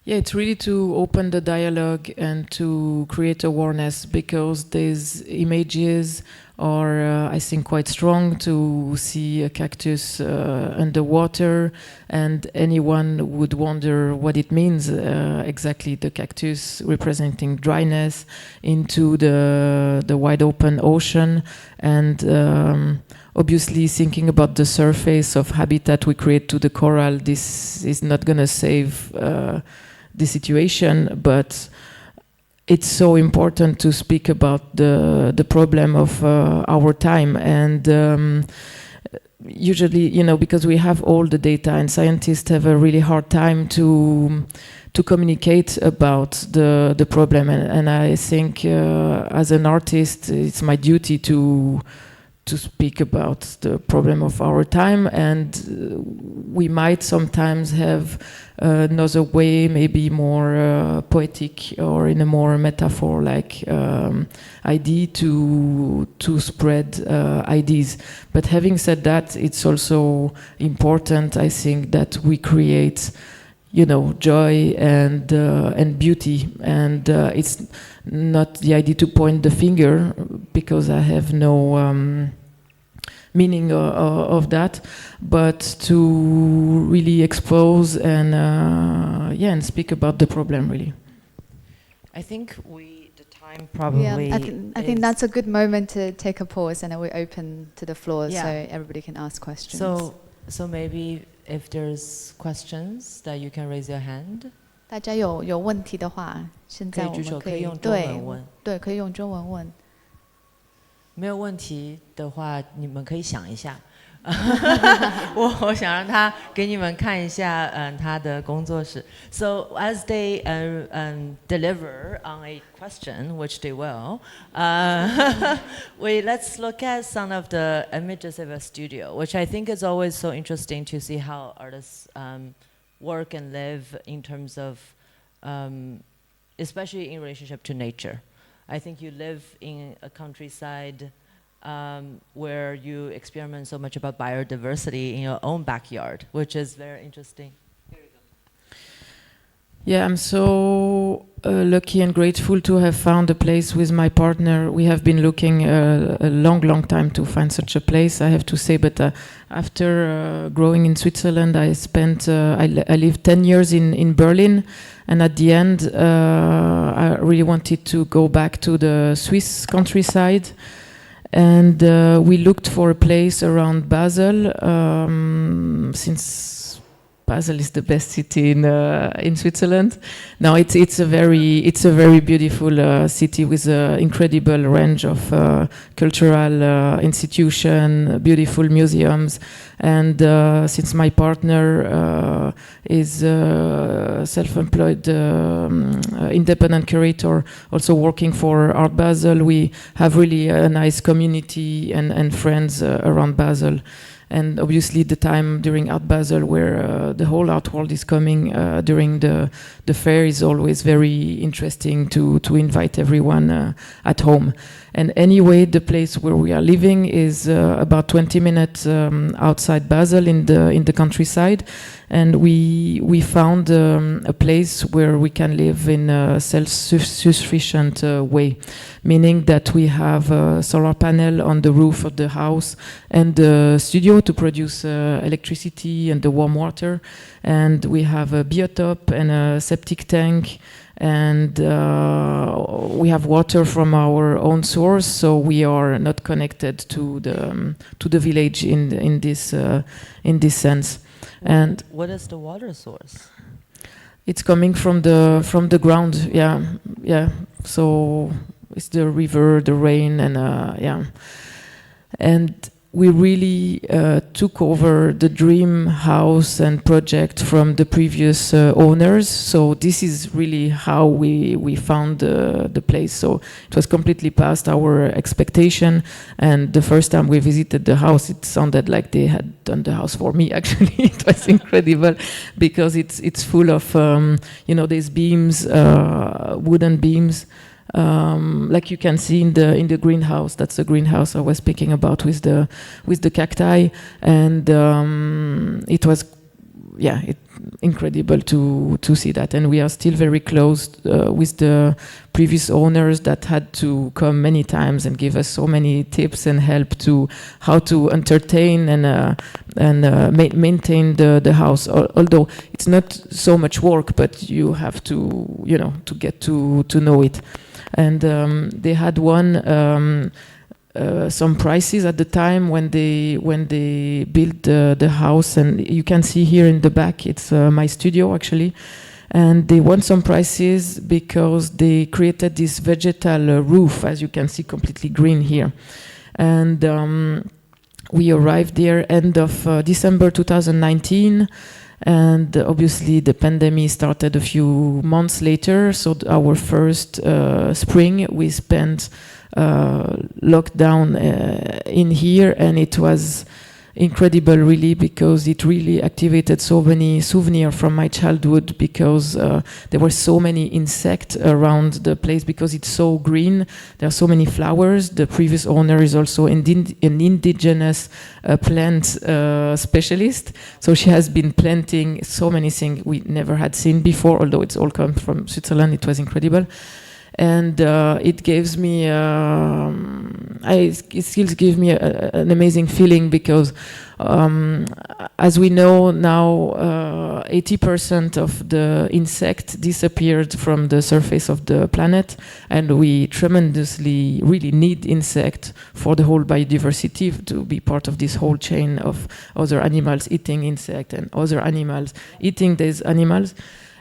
Yeah, it's really to open the dialogue and to create awareness, because these images are, I think, quite strong to see a cactus underwater, and anyone would wonder what it means exactly, the cactus representing dryness into the wide open ocean, and obviously thinking about the surface of habitat we create to the coral. This is not going to save the situation, but it's so important to speak about the problem of our time. And usually, you know, because we have all the data, and scientists have a really hard time to communicate about the problem. And I think as an artist, it's my duty to speak about the problem of our time, and we might sometimes have another way, maybe more poetic or in a more metaphor-like idea to spread ideas. But having said that, it's also important, I think, that we create, you know, joy and beauty, and it's not the idea to point the finger, because I have no meaning of that, but to really expose and speak about the problem, really. I think the time probably. Yeah, I think that's a good moment to take a pause, and then we open to the floor, so everybody can ask questions. So maybe if there's questions that you can raise your hand. 大家有问题的话，现在我们可以可以用中文问。没有问题的话，你们可以想一下。我想让他给你们看一下他的工作室。So as they deliver on a question, which they will, let's look at some of the images of a studio, which I think is always so interesting to see how artists work and live in terms of, especially in relationship to nature. I think you live in a countryside where you experiment so much about biodiversity in your own backyard, which is very interesting. Here you go. Yeah, I'm so lucky and grateful to have found a place with my partner. We have been looking a long time to find such a place, I have to say. But after growing in Switzerland, I spent, I lived 10 years in Berlin. And at the end, I really wanted to go back to the Swiss countryside. And we looked for a place around Basel, since Basel is the best city in Switzerland. Now it's a very beautiful city with an incredible range of cultural institutions, beautiful museums, and since my partner is a self-employed independent curator, also working for Art Basel, we have really a nice community and friends around Basel. And obviously the time during Art Basel where the whole art world is coming during the fair is always very interesting to invite everyone at home. And anyway, the place where we are living is about 20 minutes outside Basel in the countryside. And we found a place where we can live in a self-sufficient way, meaning that we have a solar panel on the roof of the house and the studio to produce electricity and the warm water. And we have a biotop and a septic tank. And we have water from our own source, so we are not connected to the village in this sense. And what is the water source? It's coming from the ground. Yeah. So it's the river, the rain, and yeah. And we really took over the dream house and project from the previous owners. So this is really how we found the place. So it was completely past our expectation. And the first time we visited the house, it sounded like they had done the house for me. Actually, it was incredible because it's full of these beams, wooden beams. Like you can see in the greenhouse. That's the greenhouse I was speaking about with the cacti, and it was incredible to see that. And we are still very close with the previous owners that had to come many times and give us so many tips and help to how to entertain and maintain the house. Although it's not so much work, but you have to get to know it. And they had won some prizes at the time when they built the house. And you can see here in the back, it's my studio actually. And they won some prizes because they created this vegetal roof, as you can see, completely green here. And we arrived there end of December 2019. And obviously the pandemic started a few months later. So our first spring we spent locked down in here, and it was incredible really, because it really activated so many souvenirs from my childhood, because there were so many insects around the place because it's so green. There are so many flowers. The previous owner is also an indigenous plant specialist, so she has been planting so many things we never had seen before, although it's all come from Switzerland. It was incredible. And it gives me, it still gives me an amazing feeling, because as we know now, 80% of the insects disappeared from the surface of the planet, and we tremendously really need insects for the whole biodiversity to be part of this whole chain of other animals eating insects and other animals eating these animals.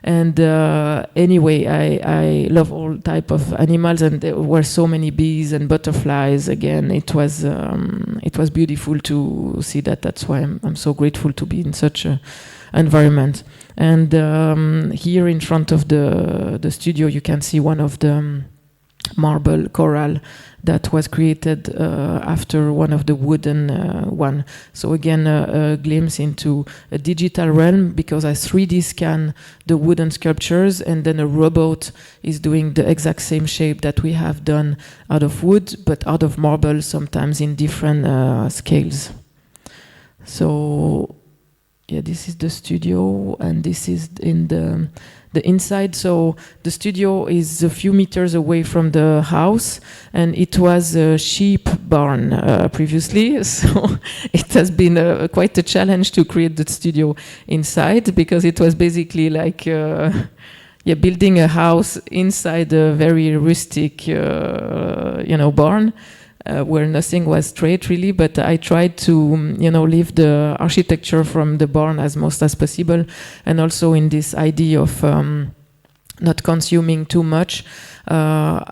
And anyway, I love all type of animals, and there were so many bees and butterflies. Again, it was beautiful to see that. That's why I'm so grateful to be in such a environment. And here in front of the studio, you can see one of the marble coral that was created after one of the wooden one. So again, a glimpse into a digital realm, because I 3D scan the wooden sculptures, and then a robot is doing the exact same shape that we have done out of wood, but out of marble, sometimes in different scales. So yeah, this is the studio, and this is in the inside. So the studio is a few meters away from the house, and it was a sheep barn previously. So it has been quite a challenge to create the studio inside, because it was basically like building a house inside a very rustic barn. Where nothing was straight really, but I tried to leave the architecture from the barn as most as possible, and also in this idea of not consuming too much.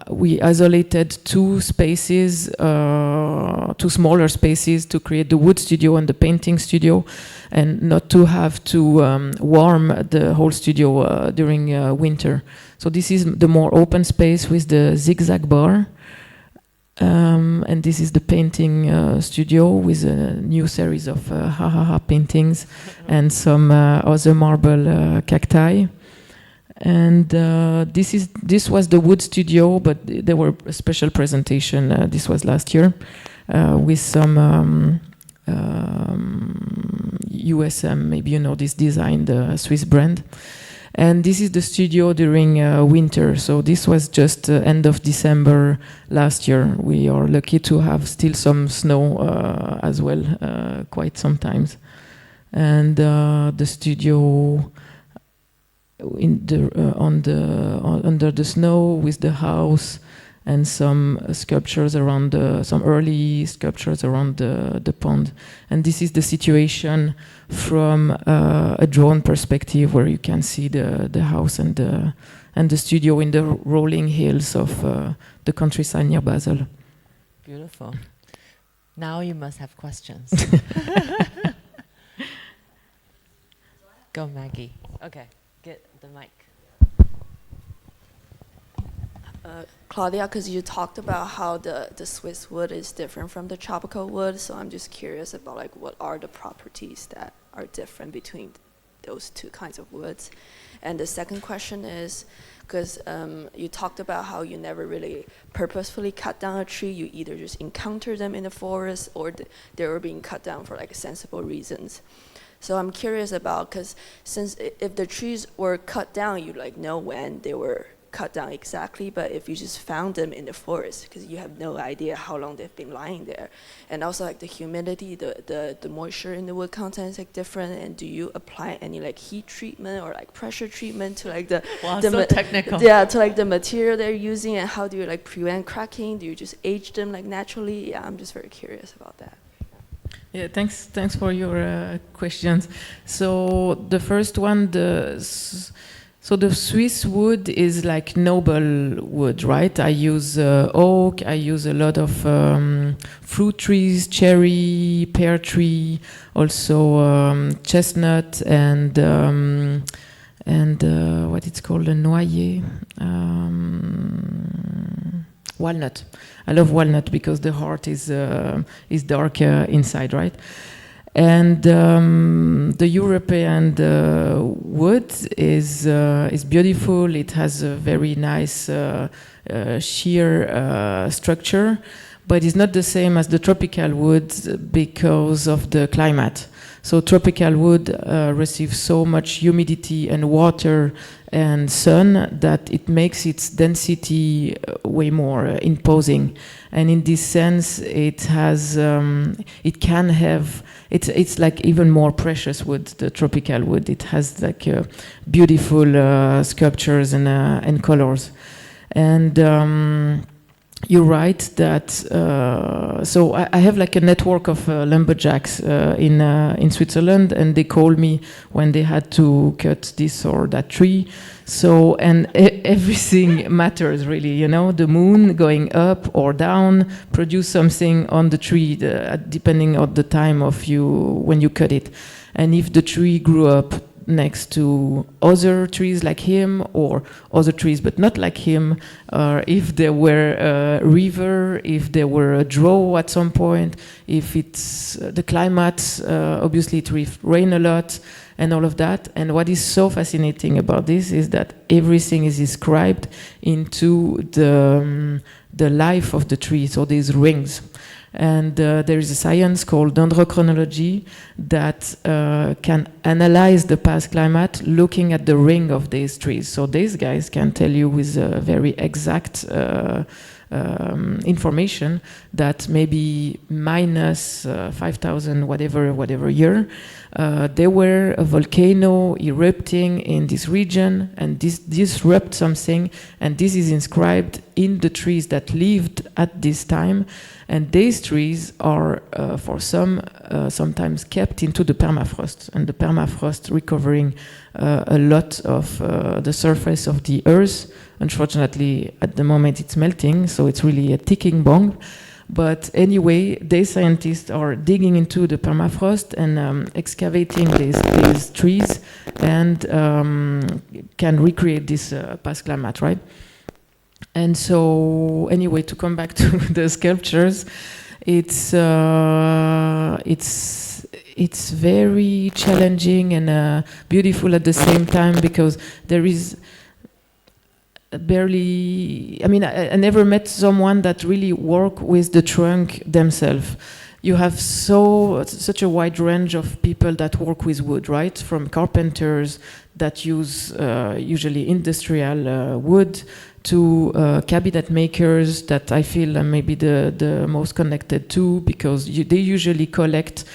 We isolated two spaces, two smaller spaces, to create the wood studio and the painting studio, and not to have to warm the whole studio during winter. So this is the more open space with the zigzag bar. And this is the painting studio with a new series of paintings and some other marble cacti. And this was the wood studio, but there were a special presentation. This was last year with some USM. Maybe you know this design, the Swiss brand. And this is the studio during winter. So this was just end of December last year. We are lucky to have still some snow as well, quite sometimes. And the studio in the under the snow with the house, and some sculptures around some early sculptures around the pond. And this is the situation from a drone perspective, where you can see the house and the studio in the rolling hills of the countryside near Basel. Beautiful. Now you must have questions. Go, Maggie. Okay, get the mic. Claudia, because you talked about how the Swiss wood is different from the tropical wood, so I'm just curious about like what are the properties that are different between those two kinds of woods. And the second question is, because you talked about how you never really purposefully cut down a tree, you either just encounter them in the forest, or they were being cut down for like sensible reasons. So I'm curious about, because since if the trees were cut down, you like know when they were cut down exactly, but if you just found them in the forest, because you have no idea how long they've been lying there, and also like the humidity, the moisture in the wood content is like different, and do you apply any like heat treatment or like pressure treatment to like technical. Yeah, to like the material they're using, and how do you like prevent cracking? Do you just age them like naturally? Yeah, I'm just very curious about that. Yeah, thanks for your questions. So the first one, so the Swiss wood is like noble wood, right? I use oak, I use a lot of fruit trees, cherry, pear tree, also chestnut, and what it's called, a noyer, walnut. I love walnut because the heart is dark inside, right? And the European wood is beautiful. It has a very nice sheer structure, but it's not the same as the tropical wood because of the climate. So tropical wood receives so much humidity and water and sun that it makes its density way more imposing. And in this sense, it has, it's like even more precious wood, the tropical wood. It has like beautiful sculptures and colors. And you're right that so I have like a network of lumberjacks in Switzerland, and they call me when they had to cut this or that tree. So and everything matters really, you know, the moon going up or down produce something on the tree depending on the time of you when you cut it, and if the tree grew up next to other trees like him or other trees but not like him, or if there were a river, if there were a drought at some point, if it's the climate, obviously it rain a lot and all of that. And what is so fascinating about this is that everything is described into the life of the tree, so these rings. And there is a science called dendrochronology that can analyze the past climate looking at the ring of these trees. So these guys can tell you with very exact information that maybe minus 5,000 whatever year, there were a volcano erupting in this region, and this disrupt something, and this is inscribed in the trees that lived at this time. And these trees are, for some, sometimes kept into the permafrost, and the permafrost recovering a lot of the surface of the Earth. Unfortunately, at the moment it's melting, so it's really a ticking bomb. But anyway, these scientists are digging into the permafrost and excavating these trees and can recreate this past climate, right? And so, anyway, to come back to the sculptures, it's very challenging and beautiful at the same time, because there is barely. I mean, I never met someone that really work with the trunk themselves. You have such a wide range of people that work with wood, right? From carpenters that use usually industrial wood, to cabinet makers that I feel I'm maybe the most connected to, because they usually collect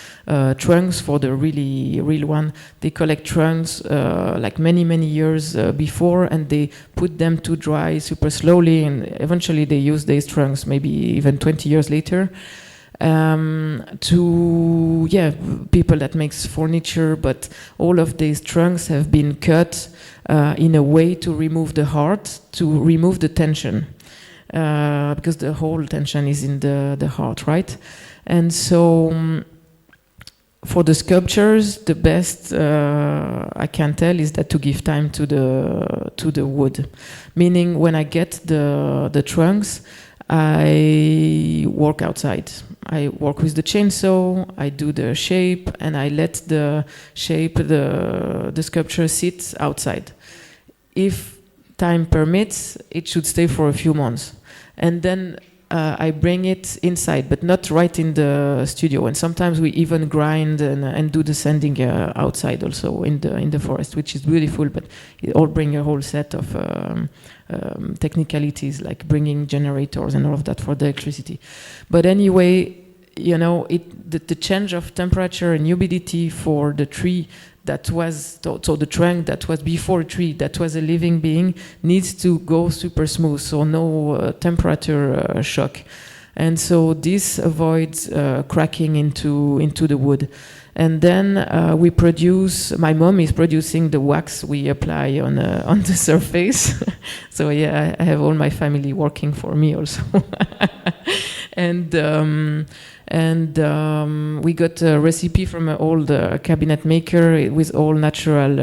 trunks for the really real one. They collect trunks like many years before, and they put them to dry super slowly, and eventually they use these trunks maybe even 20 years later. To people that makes furniture, but all of these trunks have been cut in a way to remove the heart, to remove the tension, because the whole tension is in the heart, right? And so for the sculptures, the best I can tell is that to give time to the wood, meaning when I get the trunks, I work outside. I work with the chainsaw, I do the shape, and I let the shape, the sculpture sit outside. If time permits, it should stay for a few months. And then I bring it inside, but not right in the studio. And sometimes we even grind and do the sanding outside also in the forest, which is beautiful, but it all bring a whole set of technicalities, like bringing generators and all of that for the electricity. But anyway, you know, the change of temperature and humidity for the tree that was, so the trunk that was before a tree, that was a living being, needs to go super smooth, so no temperature shock. And so this avoids cracking into the wood. And then we produce, my mom is producing the wax we apply on the surface. So yeah, I have all my family working for me also. And we got a recipe from an old cabinet maker with all natural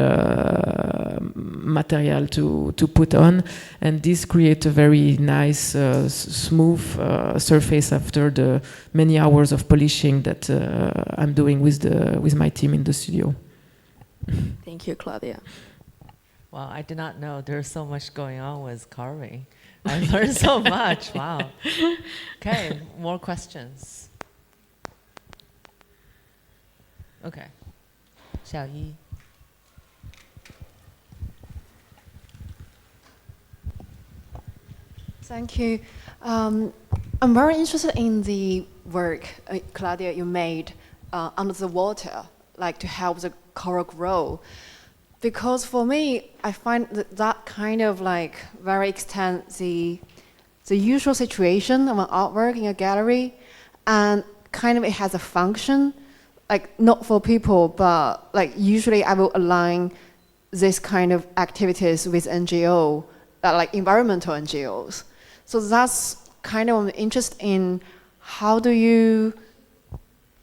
material to put on, and this creates a very nice, smooth surface after the many hours of polishing that I'm doing with my team in the studio. Thank you, Claudia. Wow, I did not know there's so much going on with carving. I learned so much. Wow. Okay, more questions. Okay, Xiaoyi. Thank you. I'm very interested in the work, Claudia, you made under the water, like to help the coral grow. Because for me, I find that kind of like very extend the the usual situation of an artwork in a gallery, and kind of it has a function, like not for people, but like usually I will align this kind of activities with NGO, like environmental NGOs. So that's kind of an interest in how do you,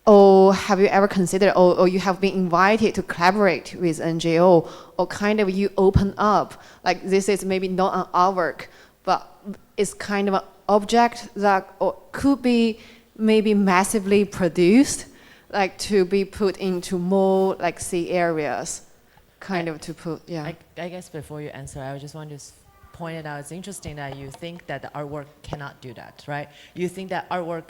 or have you ever considered, or you have been invited to collaborate with NGO, or kind of you open up, like this is maybe not an artwork, but it's kind of an object that could be maybe massively produced, like to be put into more like sea areas, kind of to put, yeah. I guess before you answer, I just want to point it out. It's interesting that you think that the artwork cannot do that, right? You think that artwork,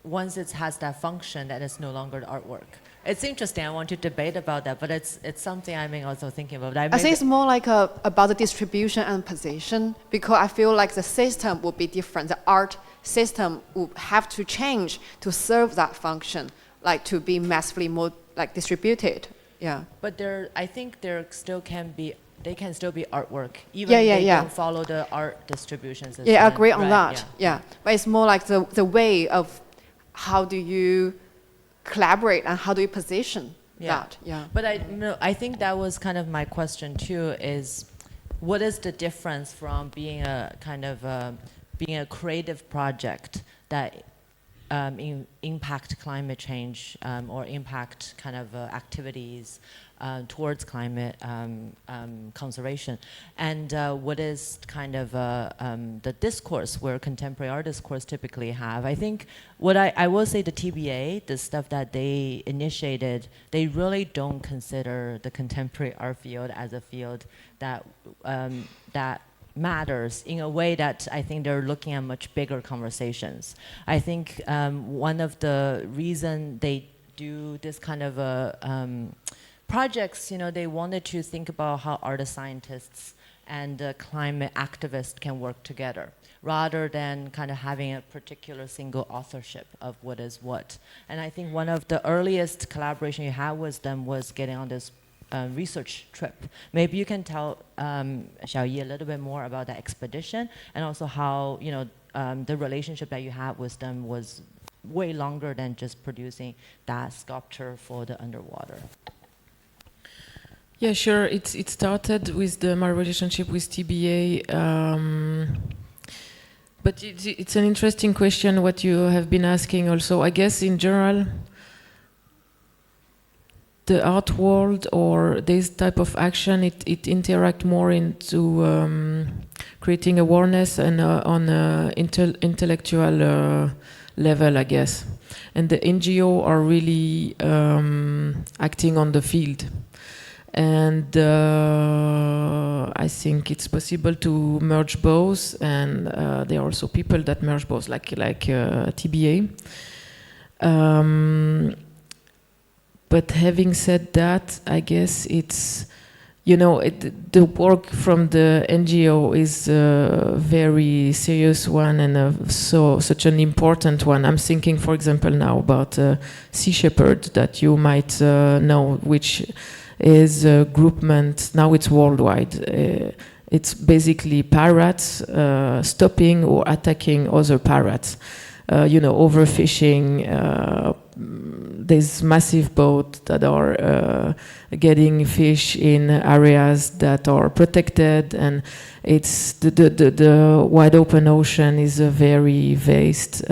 once it has that function, that it's no longer the artwork. It's interesting. I want to debate about that, but it's something I'm also thinking about. I think it's more like about the distribution and position, because I feel like the system would be different. The art system would have to change to serve that function, like to be massively more like distributed. Yeah. But I think they can still be artwork, even if they don't follow the art distribution system. Yeah, I agree on right? that. Yeah. But it's more like the way of how do you collaborate and how do you position that? Yeah. But I think that was kind of my question too, is what is the difference from being a kind of being a creative project that impact climate change or impact kind of activities towards climate conservation, and what is kind of the discourse where contemporary art discourse typically have. I think what I will say, the TBA, the stuff that they initiated, they really don't consider the contemporary art field as a field that that matters in a way that I think they're looking at much bigger conversations. I think one of the reason they do this kind of projects, they wanted to think about how artist scientists and climate activists can work together, rather than kind of having a particular single authorship of what is what. And I think one of the earliest collaboration you had with them was getting on this research trip. Maybe you can tell Xiaoyi a little bit more about that expedition, and also how the relationship that you had with them was way longer than just producing that sculpture for the underwater. Yeah, sure. It started with my relationship with TBA, but it's an interesting question what you have been asking also. I guess in general, the art world or this type of action, it interact more into creating awareness and on intellectual level, I guess. And the NGO are really acting on the field. And I think it's possible to merge both, and there are also people that merge both, like TBA. But having said that, I guess it's, the work from the NGO is a very serious one and such an important one. I'm thinking, for example, now about Sea Shepherd that you might know, which is a groupment, now it's worldwide. It's basically pirates stopping or attacking other pirates. Overfishing, there's massive boats that are getting fish in areas that are protected, and it's the wide open ocean is a very vast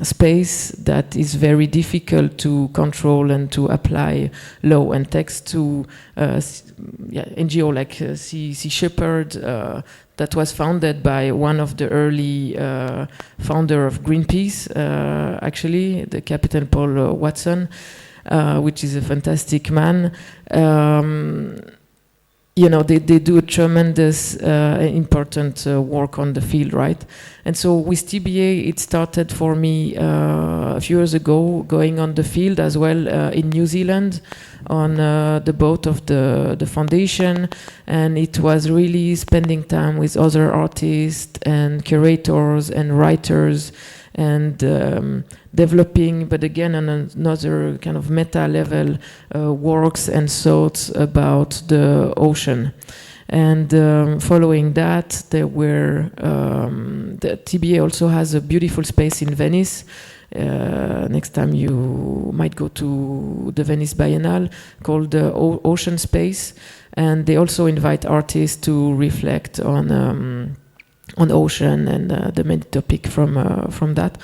space that is very difficult to control and to apply law, and thanks to NGO like Sea Shepherd that was founded by one of the early founder of Greenpeace, actually, the Captain Paul Watson, which is a fantastic man. They do a tremendous important work on the field, right? And so with TBA, it started for me a few years ago, going on the field as well in New Zealand on the boat of the foundation. And it was really spending time with other artists and curators and writers and developing, but again on another kind of meta level, works and thoughts about the ocean. And following that, there were the TBA also has a beautiful space in Venice. Next time you might go to the Venice Biennale, called Ocean Space, and they also invite artists to reflect on ocean and the main topic from that.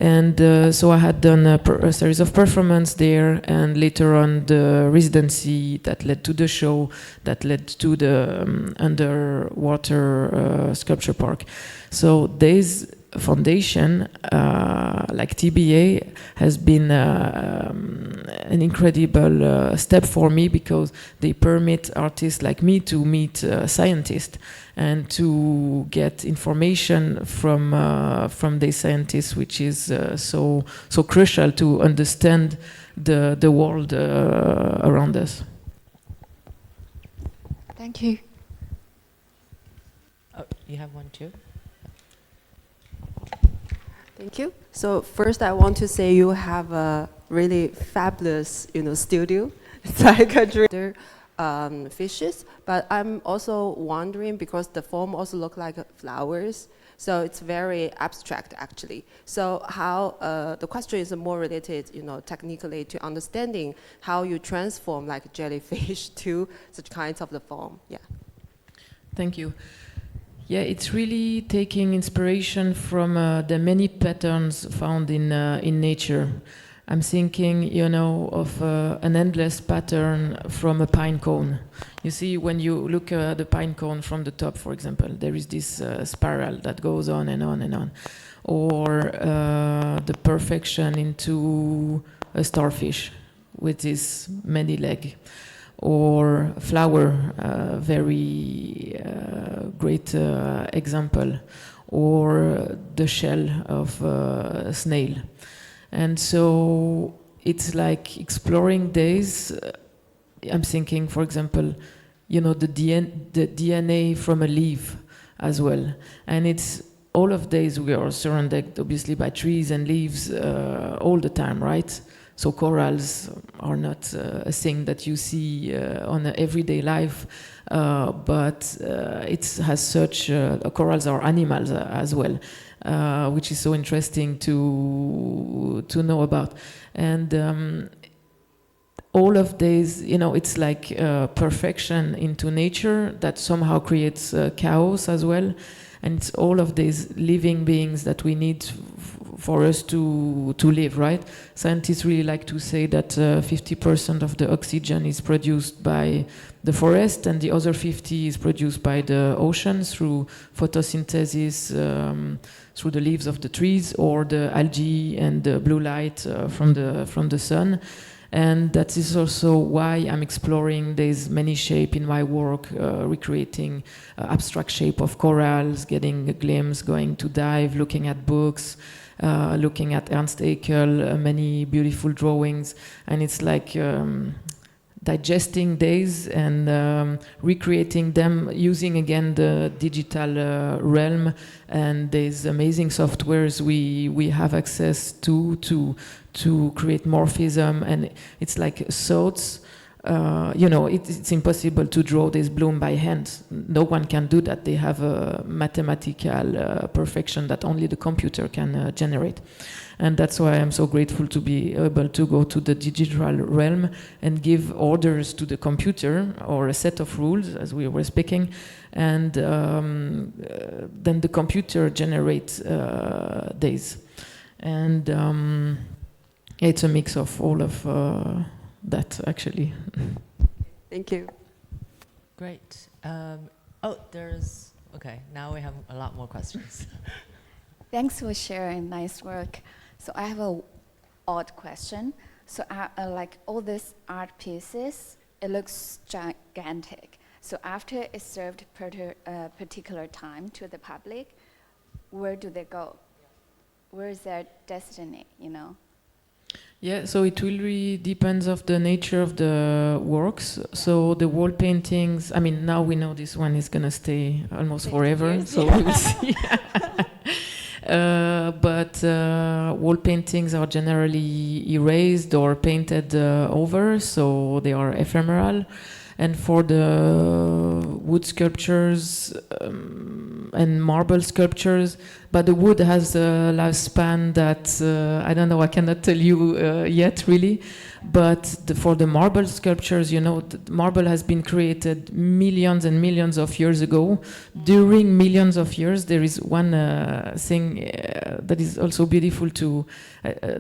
And so I had done a series of performances there, and later on the residency that led to the show, that led to the underwater sculpture park. So this foundation, like TBA, has been an incredible step for me, because they permit artists like me to meet scientists and to get information from the scientists, which is so crucial to understand the world around us. Thank you. Oh, you have one too? Thank you. So first, I want to say you have a really fabulous, studio. It's like a dream. Fishes, but I'm also wondering, because the form also look like flowers, so it's very abstract actually. So how the question is more related, technically, to understanding how you transform like jellyfish to such kinds of the form. Yeah. Thank you. Yeah, it's really taking inspiration from the many patterns found in nature. I'm thinking, of an endless pattern from a pine cone. You see, when you look at the pine cone from the top, for example, there is this spiral that goes on and on and on. Or the perfection into a starfish with this many leg. Or flower, very great example. Or the shell of a snail. And so it's like exploring days. I'm thinking, for example, the DNA from a leaf as well. And it's all of days we are surrounded, obviously, by trees and leaves all the time, right? So corals are not a thing that you see on everyday life, but it has such, corals are animals as well. Which is so interesting to know about. And all of these, it's like perfection into nature that somehow creates chaos as well. And it's all of these living beings that we need for us to live, right? Scientists really like to say that 50% of the oxygen is produced by the forest, and the other 50 is produced by the ocean through photosynthesis, through the leaves of the trees, or the algae and the blue light from the sun. And that is also why I'm exploring these many shapes in my work, recreating abstract shape of corals, getting a glimpse, going to dive, looking at books, looking at Ernst Haeckel, many beautiful drawings. And it's like digesting these and recreating them using again the digital realm and these amazing softwares we have access to create morphism. And it's like thoughts. It's impossible to draw this bloom by hand. No one can do that. They have a mathematical perfection that only the computer can generate. And that's why I'm so grateful to be able to go to the digital realm and give orders to the computer, or a set of rules, as we were speaking, and then the computer generates these. And it's a mix of all of that, actually. Thank you. Great. Okay, now we have a lot more questions. Thanks for sharing, nice work. So I have a odd question. So like all these art pieces, it looks gigantic. So after it served a particular time to the public, where do they go? Where is their destiny, Yeah, so it will really depends of the nature of the works. So the wall paintings, now we know this one is gonna stay almost forever, so we will see. But wall paintings are generally erased or painted over, so they are ephemeral. And for the wood sculptures and marble sculptures, but the wood has a lifespan that I don't know, I cannot tell you yet really. But for the marble sculptures, you know, the marble has been created millions and millions of years ago. During millions of years, there is one thing that is also beautiful to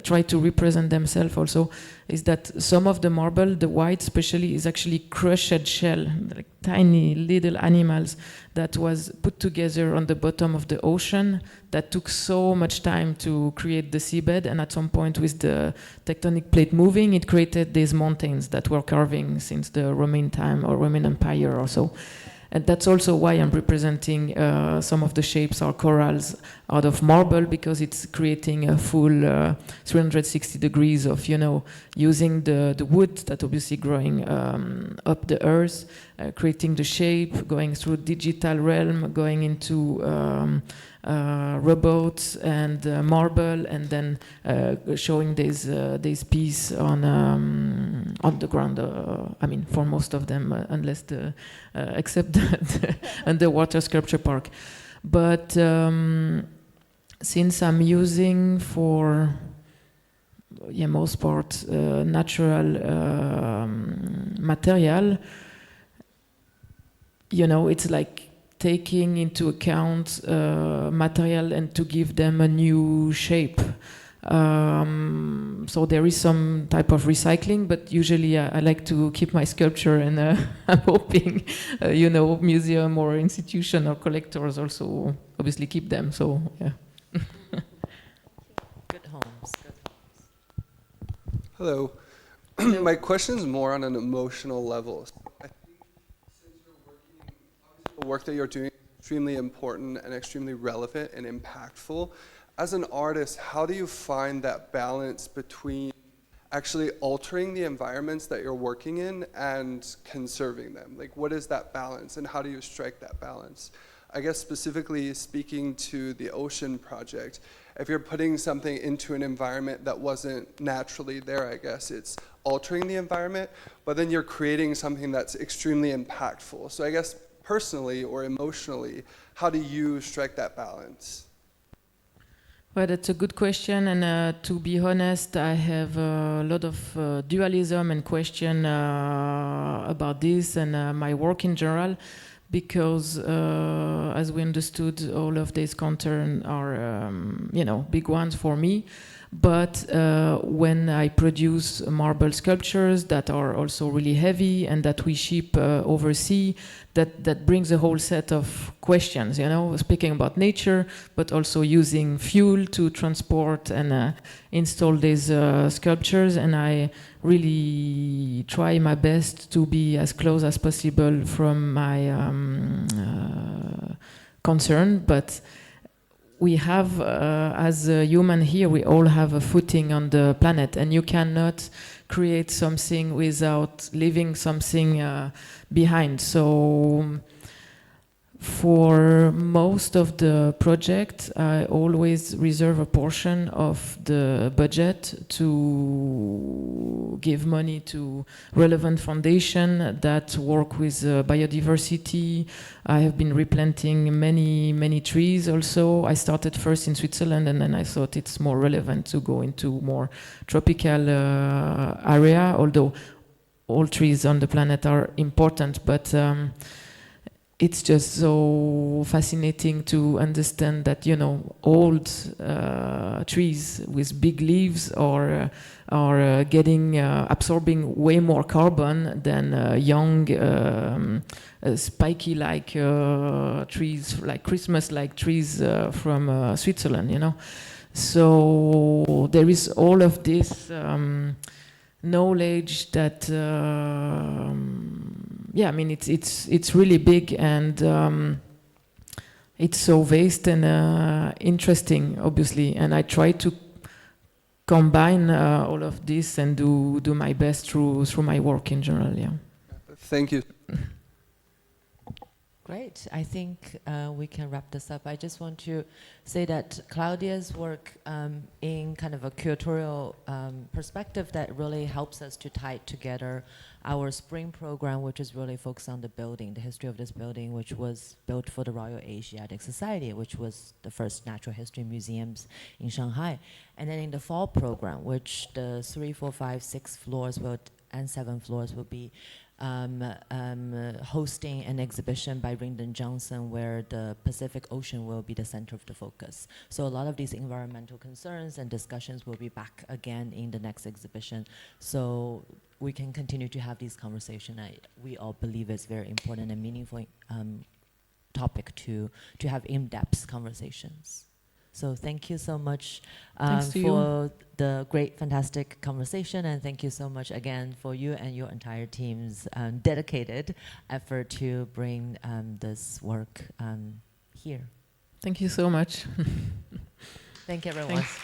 try to represent themselves also, is that some of the marble, the white especially, is actually crushed shell, like tiny little animals that was put together on the bottom of the ocean that took so much time to create the seabed, and at some point with the tectonic plate moving, it created these mountains that were carving since the Roman time or Roman Empire or so. And that's also why I'm representing some of the shapes or corals out of marble, because it's creating a full 360 degrees of, you know, using the wood that obviously growing up the earth, creating the shape, going through digital realm, going into robots and marble, and then showing this piece on the ground. I mean, for most of them, unless the except the underwater sculpture park. But since I'm using for most part natural material, you know, it's like taking into account material and to give them a new shape. So there is some type of recycling, but usually I like to keep my sculpture, and I'm hoping, you know, museum or institution or collectors also obviously keep them. So yeah. Good homes. Good homes. Hello. My question is more on an emotional level. I think since you're working, obviously the work that you're doing is extremely important and extremely relevant and impactful. As an artist, how do you find that balance between actually altering the environments that you're working in and conserving them? Like, what is that balance, and how do you strike that balance? I guess specifically speaking to the ocean project, if you're putting something into an environment that wasn't naturally there, I guess it's altering the environment, but then you're creating something that's extremely impactful. So I guess personally or emotionally, how do you strike that balance? Well, that's a good question, and to be honest, I have a lot of dualism and question about this and my work in general, because as we understood, all of these concerns are, you know, big ones for me. But when I produce marble sculptures that are also really heavy and that we ship overseas, that brings a whole set of questions, you know, speaking about nature, but also using fuel to transport and install these sculptures. And I really try my best to be as close as possible from my concern, but we have, as a human here, we all have a footing on the planet, and you cannot create something without leaving something behind. So for most of the project, I always reserve a portion of the budget to give money to relevant foundation that work with biodiversity. I have been replanting many trees also. I started first in Switzerland, and then I thought it's more relevant to go into more tropical area, although all trees on the planet are important, but it's just so fascinating to understand that, you know, old trees with big leaves are getting absorbing way more carbon than young spiky-like trees, like Christmas-like trees from Switzerland, you know. So there is all of this knowledge that yeah, I mean, it's really big, and it's so vast and interesting, obviously. And I try to combine all of this and do my best through my work in general. Yeah. Thank you. Great. I think we can wrap this up. I just want to say that Claudia's work in kind of a curatorial perspective that really helps us to tie together our spring program, which is really focused on the building, the history of this building, which was built for the Royal Asiatic Society, which was the first natural history museums in Shanghai. And then in the fall program, which the 3, 4, 5, 6 floors and 7 floors will be hosting an exhibition by Lyndon Johnson where the Pacific Ocean will be the center of the focus. So a lot of these environmental concerns and discussions will be back again in the next exhibition. So we can continue to have these conversations. We all believe it's very important and meaningful topic to have in-depth conversations. So thank you so much for the great, fantastic conversation, and thank you so much again for you and your entire team's dedicated effort to bring this work here. Thank you so much. Thank you, everyone. Thanks.